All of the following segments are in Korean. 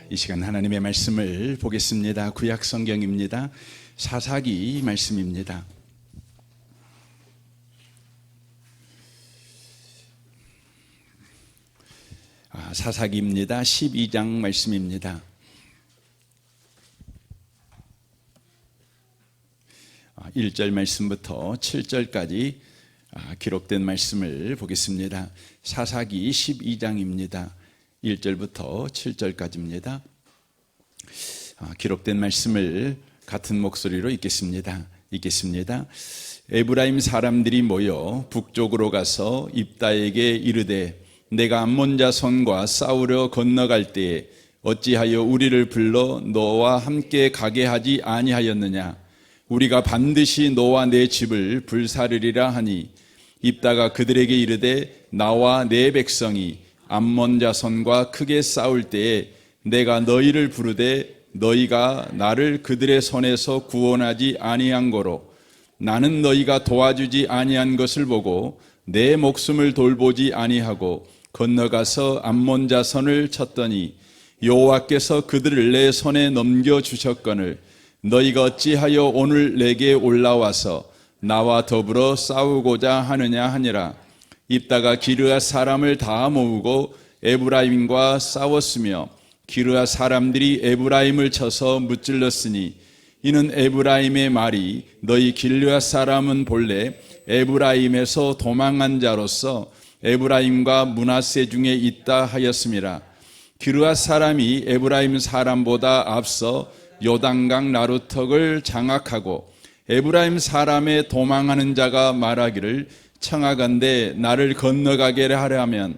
이 시간 하나님의 말씀을 보겠습니다. 구약 성경입니다. 사사기 말씀입니다. 사사기입니다. 12장 말씀입니다. 1절 말씀부터 7절까지 기록된 말씀을 보겠습니다. 사사기 12장입니다. 1절부터 7절까지입니다. 기록된 말씀을 같은 목소리로 읽겠습니다. 에브라임 사람들이 모여 북쪽으로 가서 입다에게 이르되 내가 암몬 자손과 싸우려 건너갈 때에 어찌하여 우리를 불러 너와 함께 가게 하지 아니하였느냐. 우리가 반드시 너와 내 집을 불사르리라 하니 입다가 그들에게 이르되 나와 내 백성이 암몬 자손과 크게 싸울 때에 내가 너희를 부르되 너희가 나를 그들의 손에서 구원하지 아니한 거로 나는 너희가 도와주지 아니한 것을 보고 내 목숨을 돌보지 아니하고 건너가서 암몬 자손을 쳤더니 여호와께서 그들을 내 손에 넘겨주셨거늘 너희가 어찌하여 오늘 내게 올라와서 나와 더불어 싸우고자 하느냐 하니라. 입다가 기르앗 사람을 다 모으고 에브라임과 싸웠으며 기르앗 사람들이 에브라임을 쳐서 무찔렀으니 이는 에브라임의 말이 너희 기르앗 사람은 본래 에브라임에서 도망한 자로서 에브라임과 므낫세 중에 있다 하였음이라. 기르앗 사람이 에브라임 사람보다 앞서 요단강 나루턱을 장악하고 에브라임 사람의 도망하는 자가 말하기를 청하건대 나를 건너가게 하려면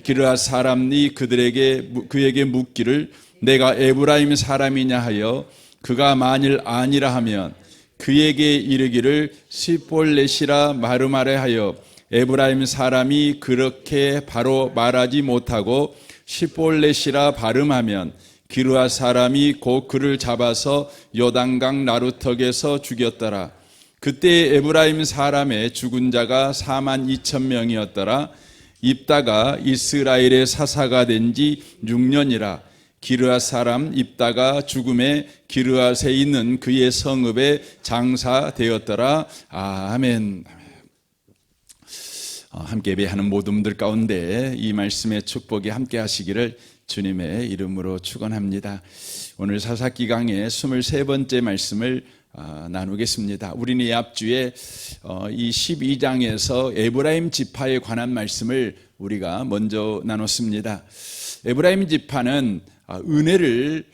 기르앗 사람이 그에게 묻기를 내가 에브라임 사람이냐 하여 그가 만일 아니라 하면 그에게 이르기를 시볼렛이라 말하래 하여 에브라임 사람이 그렇게 바로 말하지 못하고 시볼렛이라 발음하면 기르앗 사람이 곧 그를 잡아서 요단강 나루턱에서 죽였더라. 그때 에브라임 사람의 죽은 자가 42,000명이었더라. 입다가 이스라엘의 사사가 된 지 6년이라. 기르앗 사람 입다가 죽음에 기르앗에 있는 그의 성읍에 장사되었더라. 아멘. 함께 예배하는 모든 분들 가운데 이 말씀의 축복이 함께 하시기를 주님의 이름으로 축원합니다. 오늘 사사기 강의 23번째 말씀을 나누겠습니다. 우리는 이 앞주에 이 12장에서 에브라임 지파에 관한 말씀을 우리가 먼저 나눴습니다. 에브라임 지파는 은혜를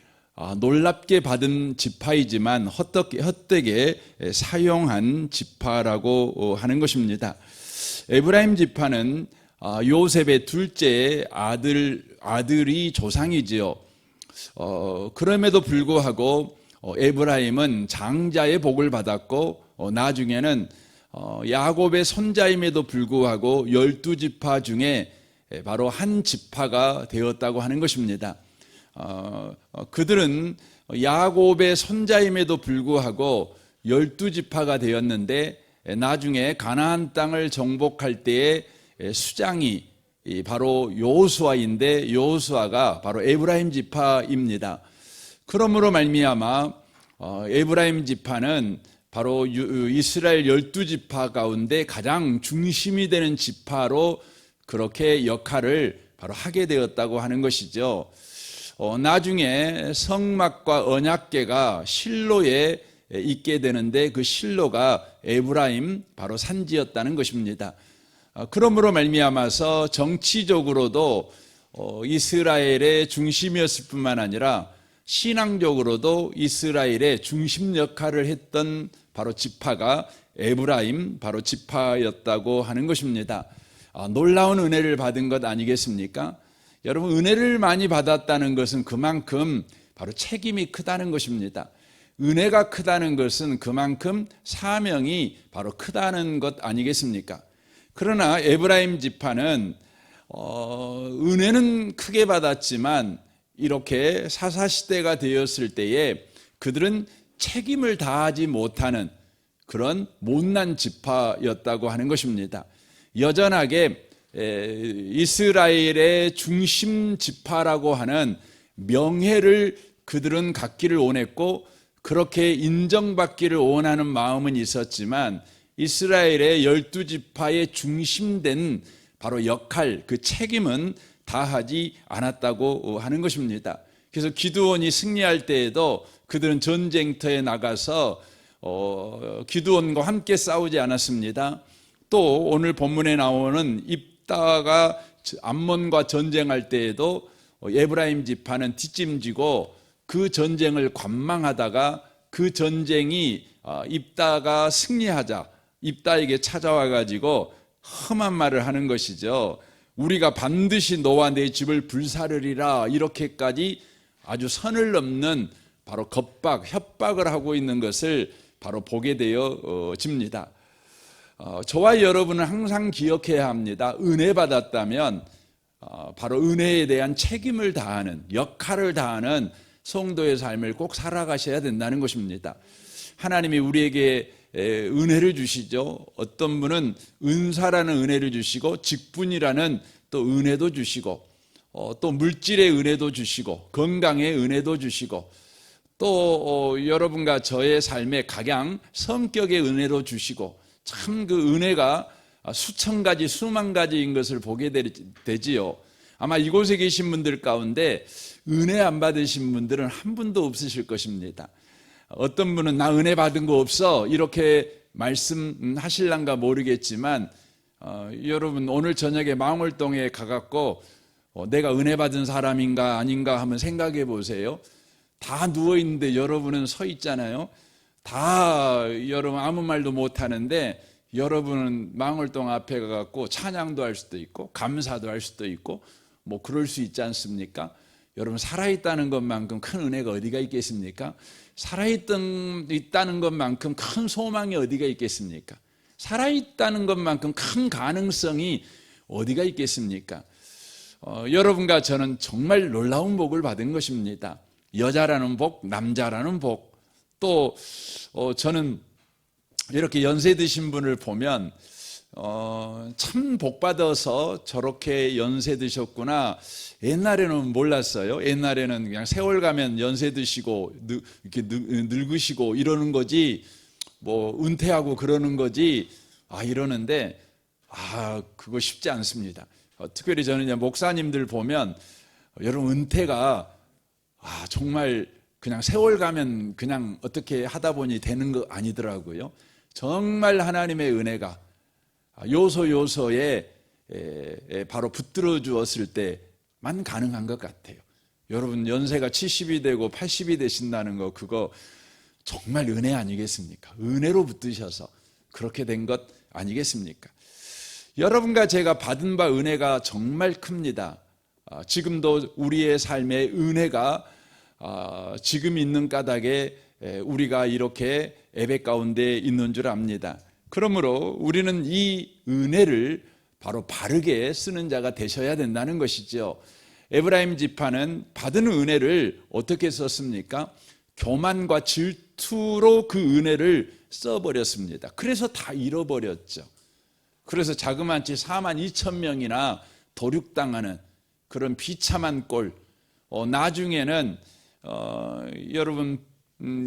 놀랍게 받은 지파이지만 헛되게 사용한 지파라고 하는 것입니다. 에브라임 지파는 요셉의 둘째 아들이 조상이지요. 그럼에도 불구하고 에브라임은 장자의 복을 받았고 나중에는 야곱의 손자임에도 불구하고 12지파 중에 바로 한 지파가 되었다고 하는 것입니다. 그들은 야곱의 손자임에도 불구하고 12지파가 되었는데 나중에 가나안 땅을 정복할 때에 수장이 바로 여호수아인데 여호수아가 바로 에브라임 지파입니다. 그러므로 말미암아 에브라임 지파는 바로 이스라엘 12지파 가운데 가장 중심이 되는 지파로 그렇게 역할을 바로 하게 되었다고 하는 것이죠. 나중에 성막과 언약궤가 실로에 있게 되는데 그 실로가 에브라임 바로 산지였다는 것입니다. 그러므로 말미암아서 정치적으로도 이스라엘의 중심이었을 뿐만 아니라 신앙적으로도 이스라엘의 중심 역할을 했던 바로 지파가 에브라임 바로 지파였다고 하는 것입니다. 놀라운 은혜를 받은 것 아니겠습니까? 여러분, 은혜를 많이 받았다는 것은 그만큼 바로 책임이 크다는 것입니다. 은혜가 크다는 것은 그만큼 사명이 바로 크다는 것 아니겠습니까? 그러나 에브라임 지파는 은혜는 크게 받았지만 이렇게 사사시대가 되었을 때에 그들은 책임을 다하지 못하는 그런 못난 지파였다고 하는 것입니다. 여전하게 이스라엘의 중심 지파라고 하는 명예를 그들은 갖기를 원했고 그렇게 인정받기를 원하는 마음은 있었지만 이스라엘의 12지파의 중심된 바로 역할, 그 책임은 다하지 않았다고 하는 것입니다. 그래서 기드온이 승리할 때에도 그들은 전쟁터에 나가서 기드온과 함께 싸우지 않았습니다. 또 오늘 본문에 나오는 입다가 암몬과 전쟁할 때에도 에브라임 지파는 뒷짐지고 그 전쟁을 관망하다가 그 전쟁이 입다가 승리하자 입다에게 찾아와 가지고 험한 말을 하는 것이죠. 우리가 반드시 너와 내 집을 불사르리라, 이렇게까지 아주 선을 넘는 바로 협박을 하고 있는 것을 바로 보게 되어집니다. 저와 여러분은 항상 기억해야 합니다. 은혜 받았다면 바로 은혜에 대한 책임을 다하는, 역할을 다하는 성도의 삶을 꼭 살아가셔야 된다는 것입니다. 하나님이 우리에게 은혜를 주시죠. 어떤 분은 은사라는 은혜를 주시고 직분이라는 또 은혜도 주시고 또 물질의 은혜도 주시고 건강의 은혜도 주시고 또 여러분과 저의 삶의 각양 성격의 은혜도 주시고, 참 그 은혜가 수천 가지 수만 가지인 것을 보게 되지요. 아마 이곳에 계신 분들 가운데 은혜 안 받으신 분들은 한 분도 없으실 것입니다. 어떤 분은 나 은혜 받은 거 없어 이렇게 말씀하실란가 모르겠지만 여러분 오늘 저녁에 망월동에 가갖고 내가 은혜 받은 사람인가 아닌가 한번 생각해 보세요. 다 누워있는데 여러분은 서 있잖아요. 다 여러분 아무 말도 못하는데 여러분은 망월동 앞에 가갖고 찬양도 할 수도 있고 감사도 할 수도 있고 뭐 그럴 수 있지 않습니까? 여러분 살아있다는 것만큼 큰 은혜가 어디가 있겠습니까? 살아있다는 것만큼 큰 소망이 어디가 있겠습니까? 살아있다는 것만큼 큰 가능성이 어디가 있겠습니까? 여러분과 저는 정말 놀라운 복을 받은 것입니다. 여자라는 복, 남자라는 복. 또 저는 이렇게 연세 드신 분을 보면 참 복 받아서 저렇게 연세 드셨구나. 옛날에는 몰랐어요. 옛날에는 그냥 세월 가면 연세 드시고 이렇게 늙으시고 이러는 거지, 뭐 은퇴하고 그러는 거지, 이러는데 그거 쉽지 않습니다. 특별히 저는 목사님들 보면 여러분 은퇴가 정말 그냥 세월 가면 그냥 어떻게 하다 보니 되는 거 아니더라고요. 정말 하나님의 은혜가 요소요소에 바로 붙들어 주었을 때만 가능한 것 같아요. 여러분 연세가 70이 되고 80이 되신다는 거, 그거 정말 은혜 아니겠습니까? 은혜로 붙드셔서 그렇게 된 것 아니겠습니까? 여러분과 제가 받은 바 은혜가 정말 큽니다. 지금도 우리의 삶의 은혜가 지금 있는 까닭에 우리가 이렇게 예배 가운데 있는 줄 압니다. 그러므로 우리는 이 은혜를 바로 바르게 쓰는 자가 되셔야 된다는 것이죠. 에브라임 지파는 받은 은혜를 어떻게 썼습니까? 교만과 질투로 그 은혜를 써버렸습니다. 그래서 다 잃어버렸죠. 그래서 자그마치 42,000명이나 도륙당하는 그런 비참한 꼴. 나중에는 여러분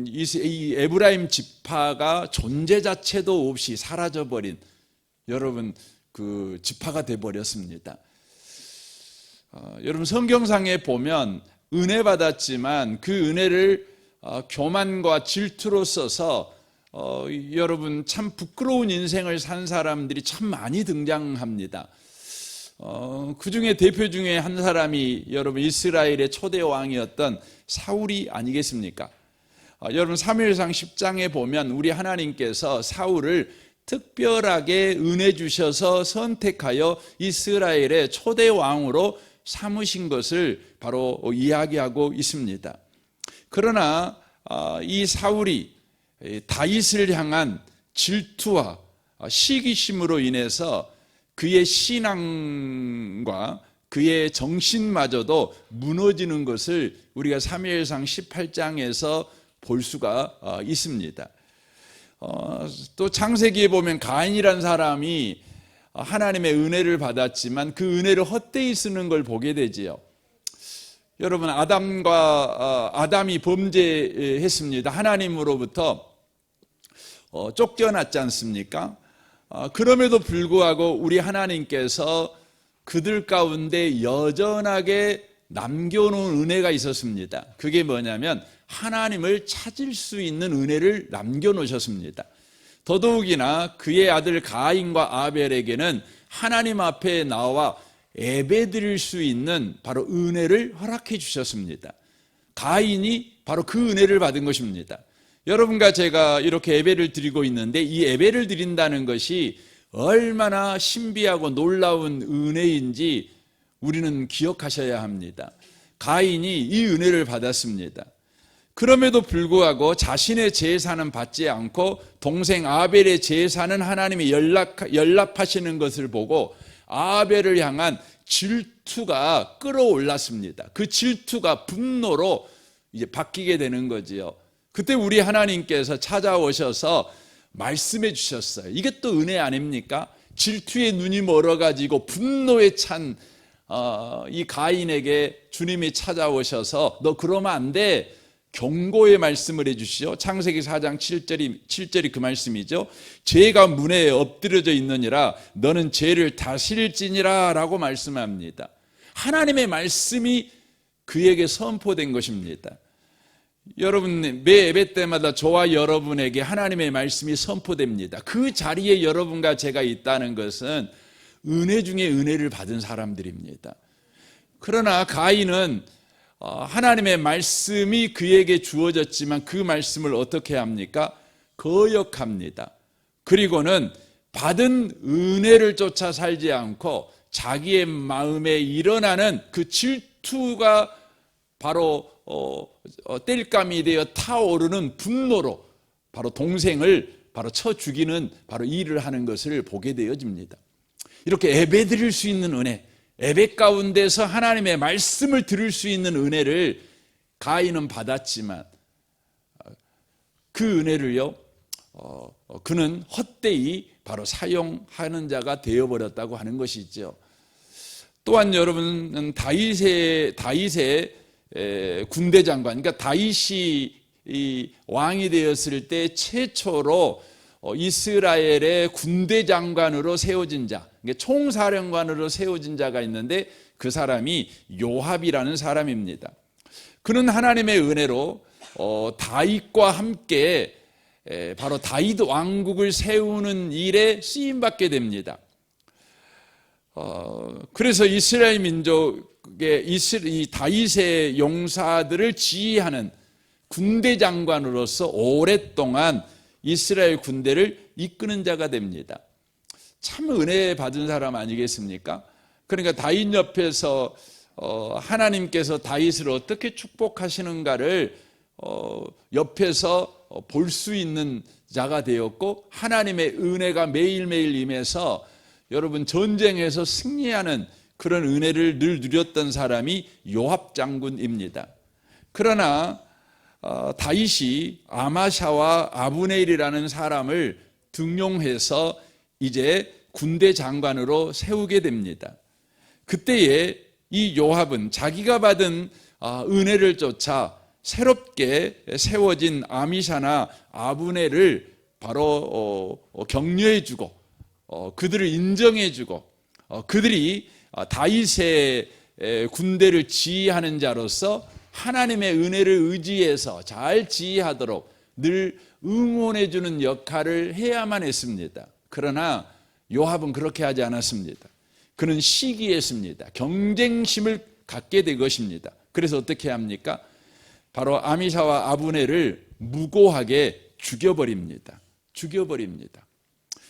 이 에브라임 지파가 존재 자체도 없이 사라져버린 여러분 그 지파가 되어버렸습니다. 여러분 성경상에 보면 은혜 받았지만 그 은혜를 교만과 질투로 써서 여러분 참 부끄러운 인생을 산 사람들이 참 많이 등장합니다. 그 중에 대표 중에 한 사람이 여러분 이스라엘의 초대 왕이었던 사울이 아니겠습니까? 여러분 사무엘상 10장에 보면 우리 하나님께서 사울을 특별하게 은혜 주셔서 선택하여 이스라엘의 초대 왕으로 삼으신 것을 바로 이야기하고 있습니다. 그러나 이 사울이 다윗을 향한 질투와 시기심으로 인해서 그의 신앙과 그의 정신마저도 무너지는 것을 우리가 사무엘상 18장에서 볼 수가 있습니다. 또 창세기에 보면 가인이라는 사람이 하나님의 은혜를 받았지만 그 은혜를 헛되이 쓰는 걸 보게 되지요. 여러분, 아담이 범죄했습니다. 하나님으로부터 쫓겨났지 않습니까? 그럼에도 불구하고 우리 하나님께서 그들 가운데 여전하게 남겨놓은 은혜가 있었습니다. 그게 뭐냐면 하나님을 찾을 수 있는 은혜를 남겨놓으셨습니다. 더더욱이나 그의 아들 가인과 아벨에게는 하나님 앞에 나와 예배드릴 수 있는 바로 은혜를 허락해 주셨습니다. 가인이 바로 그 은혜를 받은 것입니다. 여러분과 제가 이렇게 예배를 드리고 있는데 이 예배를 드린다는 것이 얼마나 신비하고 놀라운 은혜인지 우리는 기억하셔야 합니다. 가인이 이 은혜를 받았습니다. 그럼에도 불구하고 자신의 제사는 받지 않고 동생 아벨의 제사는 하나님이 연락하시는 것을 보고 아벨을 향한 질투가 끌어올랐습니다. 그 질투가 분노로 이제 바뀌게 되는 거지요. 그때 우리 하나님께서 찾아오셔서 말씀해 주셨어요. 이게 또 은혜 아닙니까? 질투의 눈이 멀어가지고 분노에 찬 이 가인에게 주님이 찾아오셔서 너 그러면 안 돼. 경고의 말씀을 해주시죠. 창세기 4장 7절이 그 말씀이죠. 죄가 문에 엎드려져 있느니라 너는 죄를 다스릴지니라 라고 말씀합니다. 하나님의 말씀이 그에게 선포된 것입니다. 여러분, 매 예배 때마다 저와 여러분에게 하나님의 말씀이 선포됩니다. 그 자리에 여러분과 제가 있다는 것은 은혜 중에 은혜를 받은 사람들입니다. 그러나 가인은 하나님의 말씀이 그에게 주어졌지만 그 말씀을 어떻게 합니까? 거역합니다. 그리고는 받은 은혜를 쫓아 살지 않고 자기의 마음에 일어나는 그 질투가 바로 땔감이 되어 타오르는 분노로 바로 동생을 바로 쳐 죽이는 바로 일을 하는 것을 보게 되어집니다. 이렇게 예배 드릴 수 있는 은혜, 예배 가운데서 하나님의 말씀을 들을 수 있는 은혜를 가인은 받았지만 그 은혜를요 그는 헛되이 바로 사용하는 자가 되어버렸다고 하는 것이죠. 또한 여러분, 다윗의 군대 장관, 그러니까 다윗이 왕이 되었을 때 최초로 이스라엘의 군대 장관으로 세워진 자, 총사령관으로 세워진 자가 있는데 그 사람이 요압이라는 사람입니다. 그는 하나님의 은혜로 다윗과 함께 바로 다윗 왕국을 세우는 일에 쓰임받게 됩니다. 그래서 이스라엘 민족의 이 다윗의 용사들을 지휘하는 군대 장관으로서 오랫동안 이스라엘 군대를 이끄는 자가 됩니다. 참 은혜 받은 사람 아니겠습니까? 그러니까 다윗 옆에서 하나님께서 다윗을 어떻게 축복하시는가를 옆에서 볼 수 있는 자가 되었고 하나님의 은혜가 매일매일 임해서 여러분 전쟁에서 승리하는 그런 은혜를 늘 누렸던 사람이 요압 장군입니다. 그러나 다윗이 아마샤와 아브넬이라는 사람을 등용해서 이제 군대 장관으로 세우게 됩니다. 그때에 이 요압은 자기가 받은 은혜를 쫓아 새롭게 세워진 아미샤나 아브넬을 바로 격려해주고 그들을 인정해주고 그들이 다윗의 군대를 지휘하는 자로서 하나님의 은혜를 의지해서 잘 지휘하도록 늘 응원해주는 역할을 해야만 했습니다. 그러나 요압은 그렇게 하지 않았습니다. 그는 시기했습니다. 경쟁심을 갖게 된 것입니다. 그래서 어떻게 합니까? 바로 아미샤와 아브넬을 무고하게 죽여버립니다.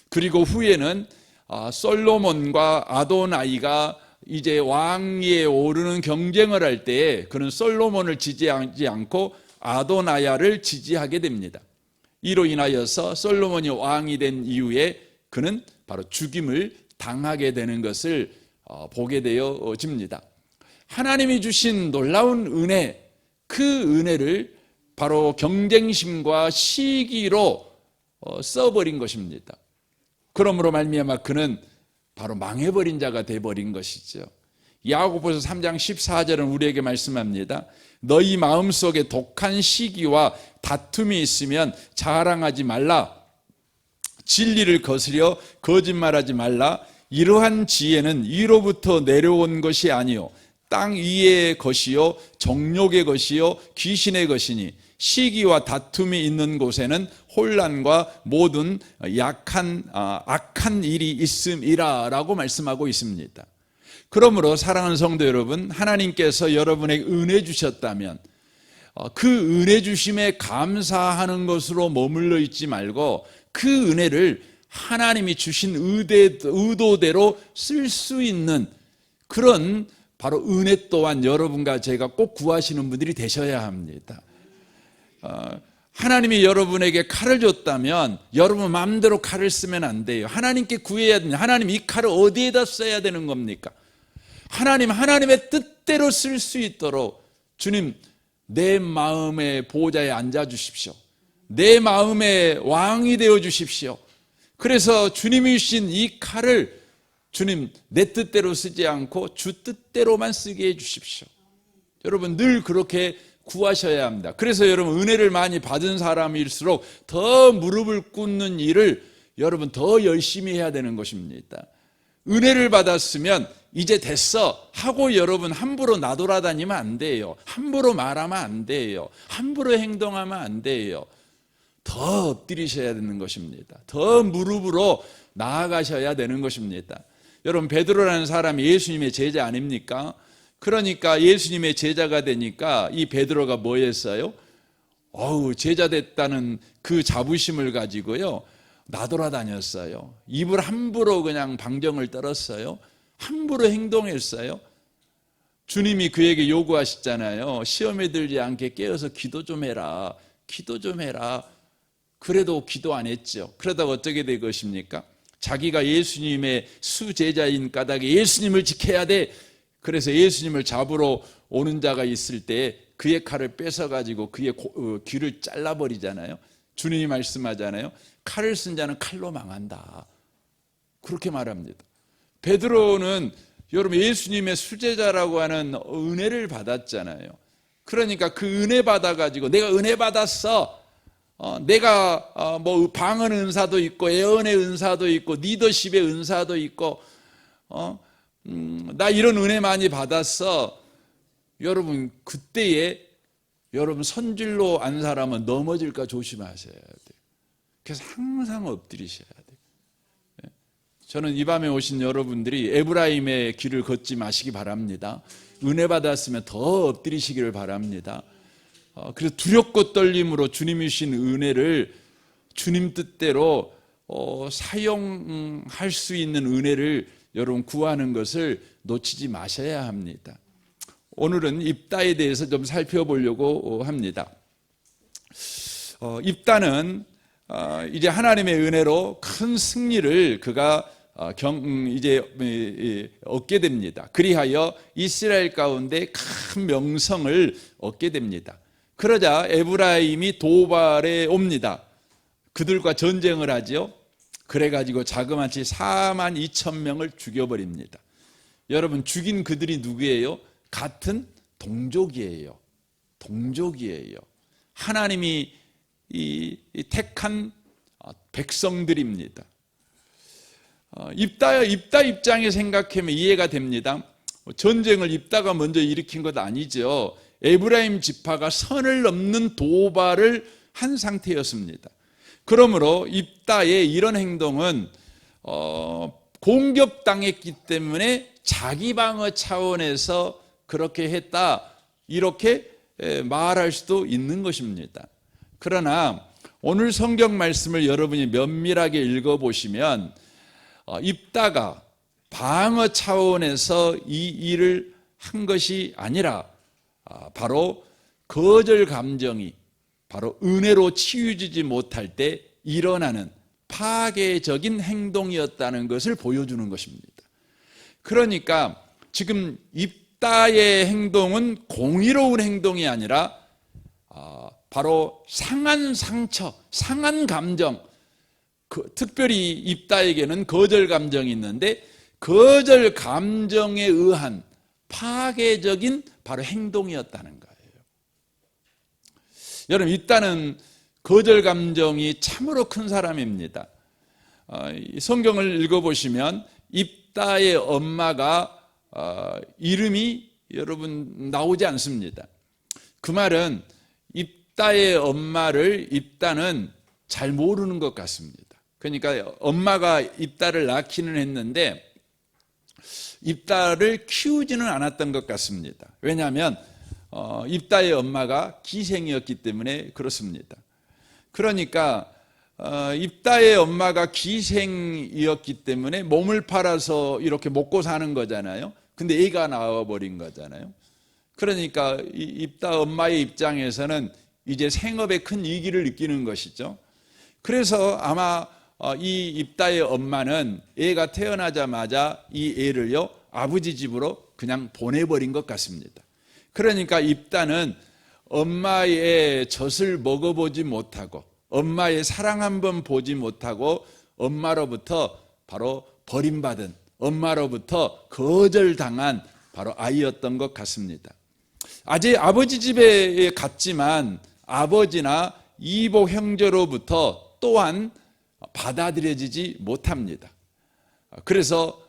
그리고 후에는 솔로몬과 아도나이가 이제 왕위에 오르는 경쟁을 할 때에 그는 솔로몬을 지지하지 않고 아도나야를 지지하게 됩니다. 이로 인하여서 솔로몬이 왕이 된 이후에 그는 바로 죽임을 당하게 되는 것을 보게 되어집니다. 하나님이 주신 놀라운 은혜, 그 은혜를 바로 경쟁심과 시기로 써버린 것입니다. 그러므로 말미암아 그는 바로 망해버린 자가 돼버린 것이죠. 야고보서 3장 14절은 우리에게 말씀합니다. 너희 마음속에 독한 시기와 다툼이 있으면 자랑하지 말라. 진리를 거스려 거짓말하지 말라. 이러한 지혜는 위로부터 내려온 것이 아니요 땅 위의 것이요 정욕의 것이요 귀신의 것이니 시기와 다툼이 있는 곳에는 혼란과 모든 악한 일이 있음이라 라고 말씀하고 있습니다. 그러므로 사랑하는 성도 여러분, 하나님께서 여러분에게 은혜 주셨다면 그 은혜 주심에 감사하는 것으로 머물러 있지 말고 그 은혜를 하나님이 주신 의도대로 쓸 수 있는 그런 바로 은혜 또한 여러분과 제가 꼭 구하시는 분들이 되셔야 합니다. 하나님이 여러분에게 칼을 줬다면 여러분 마음대로 칼을 쓰면 안 돼요. 하나님께 구해야 됩니다. 하나님 이 칼을 어디에다 써야 되는 겁니까? 하나님의 뜻대로 쓸 수 있도록 주님 내 마음의 보좌에 앉아 주십시오. 내 마음의 왕이 되어 주십시오. 그래서 주님이 주신 이 칼을 주님 내 뜻대로 쓰지 않고 주 뜻대로만 쓰게 해 주십시오. 여러분 늘 그렇게 구하셔야 합니다. 그래서 여러분 은혜를 많이 받은 사람일수록 더 무릎을 꿇는 일을 여러분 더 열심히 해야 되는 것입니다. 은혜를 받았으면 이제 됐어 하고 여러분 함부로 나돌아다니면 안 돼요. 함부로 말하면 안 돼요. 함부로 행동하면 안 돼요. 더 엎드리셔야 되는 것입니다. 더 무릎으로 나아가셔야 되는 것입니다. 여러분 베드로라는 사람이 예수님의 제자 아닙니까? 그러니까 예수님의 제자가 되니까 이 베드로가 뭐 했어요? 제자 됐다는 그 자부심을 가지고요 나돌아다녔어요. 입을 함부로 그냥 방정을 떨었어요. 함부로 행동했어요. 주님이 그에게 요구하셨잖아요. 시험에 들지 않게 깨어서 기도 좀 해라. 기도 좀 해라. 그래도 기도 안 했죠. 그러다가 어떻게 될 것입니까? 자기가 예수님의 수제자인 까닭에 예수님을 지켜야 돼. 그래서 예수님을 잡으러 오는 자가 있을 때 그의 칼을 뺏어가지고 그의 귀를 잘라버리잖아요. 주님이 말씀하잖아요. 칼을 쓴 자는 칼로 망한다. 그렇게 말합니다. 베드로는 여러분 예수님의 수제자라고 하는 은혜를 받았잖아요. 그러니까 그 은혜 받아가지고 내가 은혜 받았어. 내가 뭐 방언 은사도 있고 예언의 은사도 있고 리더십의 은사도 있고 나 이런 은혜 많이 받았어. 여러분 그때에 여러분 선질로 안 사람은 넘어질까 조심하셔야 돼요. 그래서 항상 엎드리셔야 돼요. 저는 이 밤에 오신 여러분들이 에브라임의 길을 걷지 마시기 바랍니다. 은혜 받았으면 더 엎드리시기를 바랍니다. 그래서 두렵고 떨림으로 주님이 주신 은혜를 주님 뜻대로 사용할 수 있는 은혜를 여러분 구하는 것을 놓치지 마셔야 합니다. 오늘은 입다에 대해서 좀 살펴보려고 합니다. 입다는 이제 하나님의 은혜로 큰 승리를 그가 이제 얻게 됩니다. 그리하여 이스라엘 가운데 큰 명성을 얻게 됩니다. 그러자 에브라임이 도발에 옵니다. 그들과 전쟁을 하죠. 그래가지고 자그마치 4만 2천 명을 죽여버립니다. 여러분 죽인 그들이 누구예요? 같은 동족이에요. 동족이에요. 하나님이 택한 백성들입니다. 입다 입장에 생각하면 이해가 됩니다. 전쟁을 입다가 먼저 일으킨 것 아니죠. 에브라임 지파가 선을 넘는 도발을 한 상태였습니다. 그러므로 입다의 이런 행동은 공격당했기 때문에 자기 방어 차원에서 그렇게 했다 이렇게 말할 수도 있는 것입니다. 그러나 오늘 성경 말씀을 여러분이 면밀하게 읽어보시면 입다가 방어 차원에서 이 일을 한 것이 아니라 바로 거절 감정이 바로 은혜로 치유지지 못할 때 일어나는 파괴적인 행동이었다는 것을 보여주는 것입니다. 그러니까 지금 입다의 행동은 공의로운 행동이 아니라 바로 상한 상처, 상한 감정, 특별히 입다에게는 거절 감정이 있는데 거절 감정에 의한 파괴적인 바로 행동이었다는 거예요. 여러분, 입다는 거절 감정이 참으로 큰 사람입니다. 성경을 읽어보시면 입다의 엄마가 이름이 여러분 나오지 않습니다. 그 말은 입다의 엄마를 입다는 잘 모르는 것 같습니다. 그러니까 엄마가 입다를 낳기는 했는데 입다를 키우지는 않았던 것 같습니다. 왜냐하면 입다의 엄마가 기생이었기 때문에 그렇습니다. 그러니까 입다의 엄마가 기생이었기 때문에 몸을 팔아서 이렇게 먹고 사는 거잖아요. 근데 애가 나와버린 거잖아요. 그러니까 입다 엄마의 입장에서는 이제 생업에 큰 위기를 느끼는 것이죠. 그래서 아마 이 입다의 엄마는 애가 태어나자마자 이 애를요 아버지 집으로 그냥 보내버린 것 같습니다. 그러니까 입다는 엄마의 젖을 먹어보지 못하고 엄마의 사랑 한번 보지 못하고 엄마로부터 바로 버림받은, 엄마로부터 거절당한 바로 아이였던 것 같습니다. 아직 아버지 집에 갔지만 아버지나 이복 형제로부터 또한 받아들여지지 못합니다. 그래서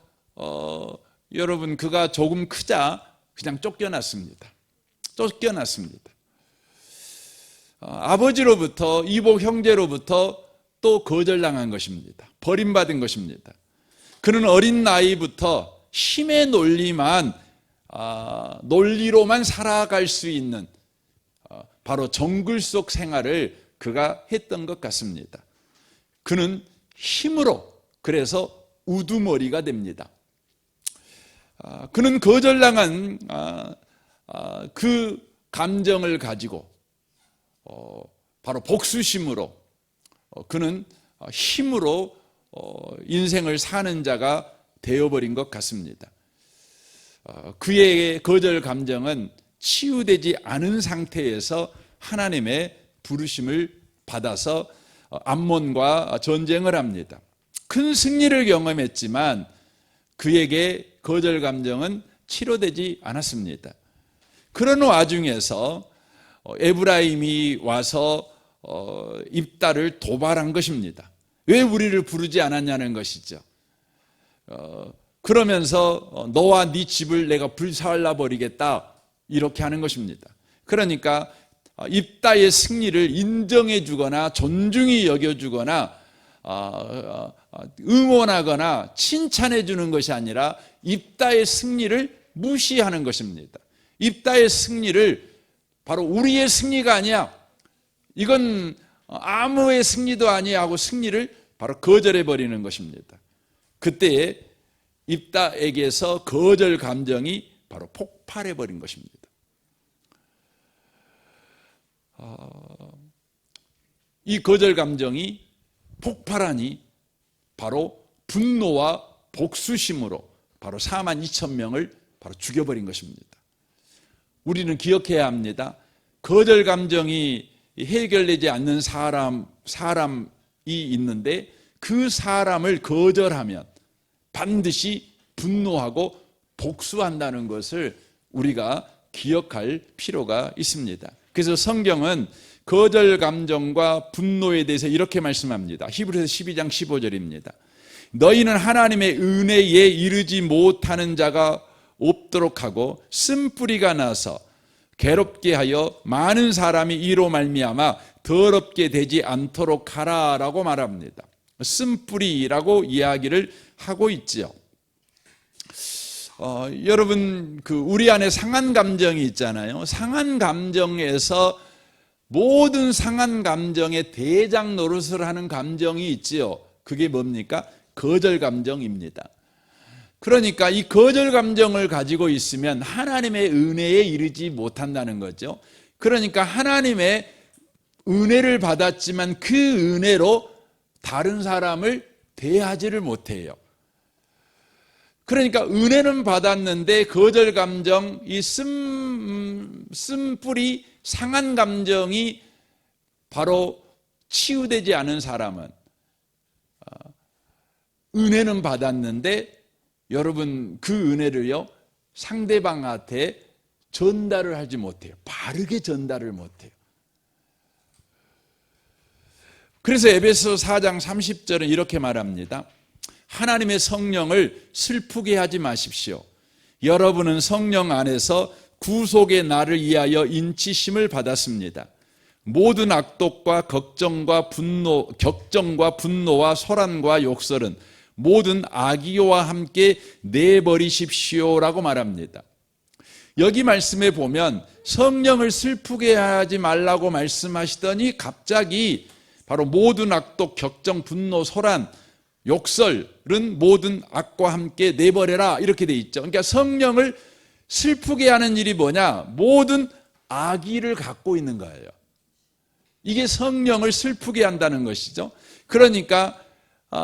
여러분 그가 조금 크자 그냥 쫓겨났습니다. 아버지로부터 이복 형제로부터 또 거절당한 것입니다. 버림받은 것입니다. 그는 어린 나이부터 힘의 논리로만 살아갈 수 있는 바로 정글 속 생활을 그가 했던 것 같습니다. 그는 힘으로, 그래서 우두머리가 됩니다. 그는 거절당한 그 감정을 가지고 바로 복수심으로 그는 힘으로 인생을 사는 자가 되어버린 것 같습니다. 그의 거절 감정은 치유되지 않은 상태에서 하나님의 부르심을 받아서 암몬과 전쟁을 합니다. 큰 승리를 경험했지만 그에게 거절 감정은 치료되지 않았습니다. 그런 와중에서 에브라임이 와서 입다를 도발한 것입니다. 왜 우리를 부르지 않았냐는 것이죠. 그러면서 너와 네 집을 내가 불살라 버리겠다 이렇게 하는 것입니다. 그러니까 입다의 승리를 인정해 주거나 존중히 여겨주거나 응원하거나 칭찬해 주는 것이 아니라 입다의 승리를 무시하는 것입니다. 입다의 승리를 바로 우리의 승리가 아니야, 이건 아무의 승리도 아니야 하고 승리를 바로 거절해 버리는 것입니다. 그때에 입다에게서 거절 감정이 바로 폭발해 버린 것입니다. 이 거절 감정이 폭발하니 바로 분노와 복수심으로 바로 42,000명을 바로 죽여버린 것입니다. 우리는 기억해야 합니다. 거절 감정이 해결되지 않는 사람이 있는데 그 사람을 거절하면 반드시 분노하고 복수한다는 것을 우리가 기억할 필요가 있습니다. 그래서 성경은 거절 감정과 분노에 대해서 이렇게 말씀합니다. 히브리서 12장 15절입니다. 너희는 하나님의 은혜에 이르지 못하는 자가 없도록 하고 쓴뿌리가 나서 괴롭게 하여 많은 사람이 이로 말미암아 더럽게 되지 않도록 하라라고 말합니다. 쓴뿌리라고 이야기를 하고 있지요. 여러분 우리 안에 상한 감정이 있잖아요. 상한 감정에서 모든 상한 감정의 대장 노릇을 하는 감정이 있지요. 그게 뭡니까? 거절 감정입니다. 그러니까 이 거절 감정을 가지고 있으면 하나님의 은혜에 이르지 못한다는 거죠. 그러니까 하나님의 은혜를 받았지만 그 은혜로 다른 사람을 대하지를 못해요. 그러니까 은혜는 받았는데 거절 감정, 이 쓴뿌리 상한 감정이 바로 치유되지 않은 사람은 은혜는 받았는데 여러분 그 은혜를요 상대방한테 전달을 하지 못해요. 바르게 전달을 못해요. 그래서 에베소 4장 30절은 이렇게 말합니다. 하나님의 성령을 슬프게 하지 마십시오. 여러분은 성령 안에서 구속의 날을 위하여 인치심을 받았습니다. 모든 악독과 격정과 분노와 소란과 욕설은 모든 악의와 함께 내버리십시오라고 말합니다. 여기 말씀에 보면 성령을 슬프게 하지 말라고 말씀하시더니 갑자기 바로 모든 악독, 격정, 분노, 소란, 욕설은 모든 악과 함께 내버려라 이렇게 돼 있죠. 그러니까 성령을 슬프게 하는 일이 뭐냐? 모든 악의를 갖고 있는 거예요. 이게 성령을 슬프게 한다는 것이죠. 그러니까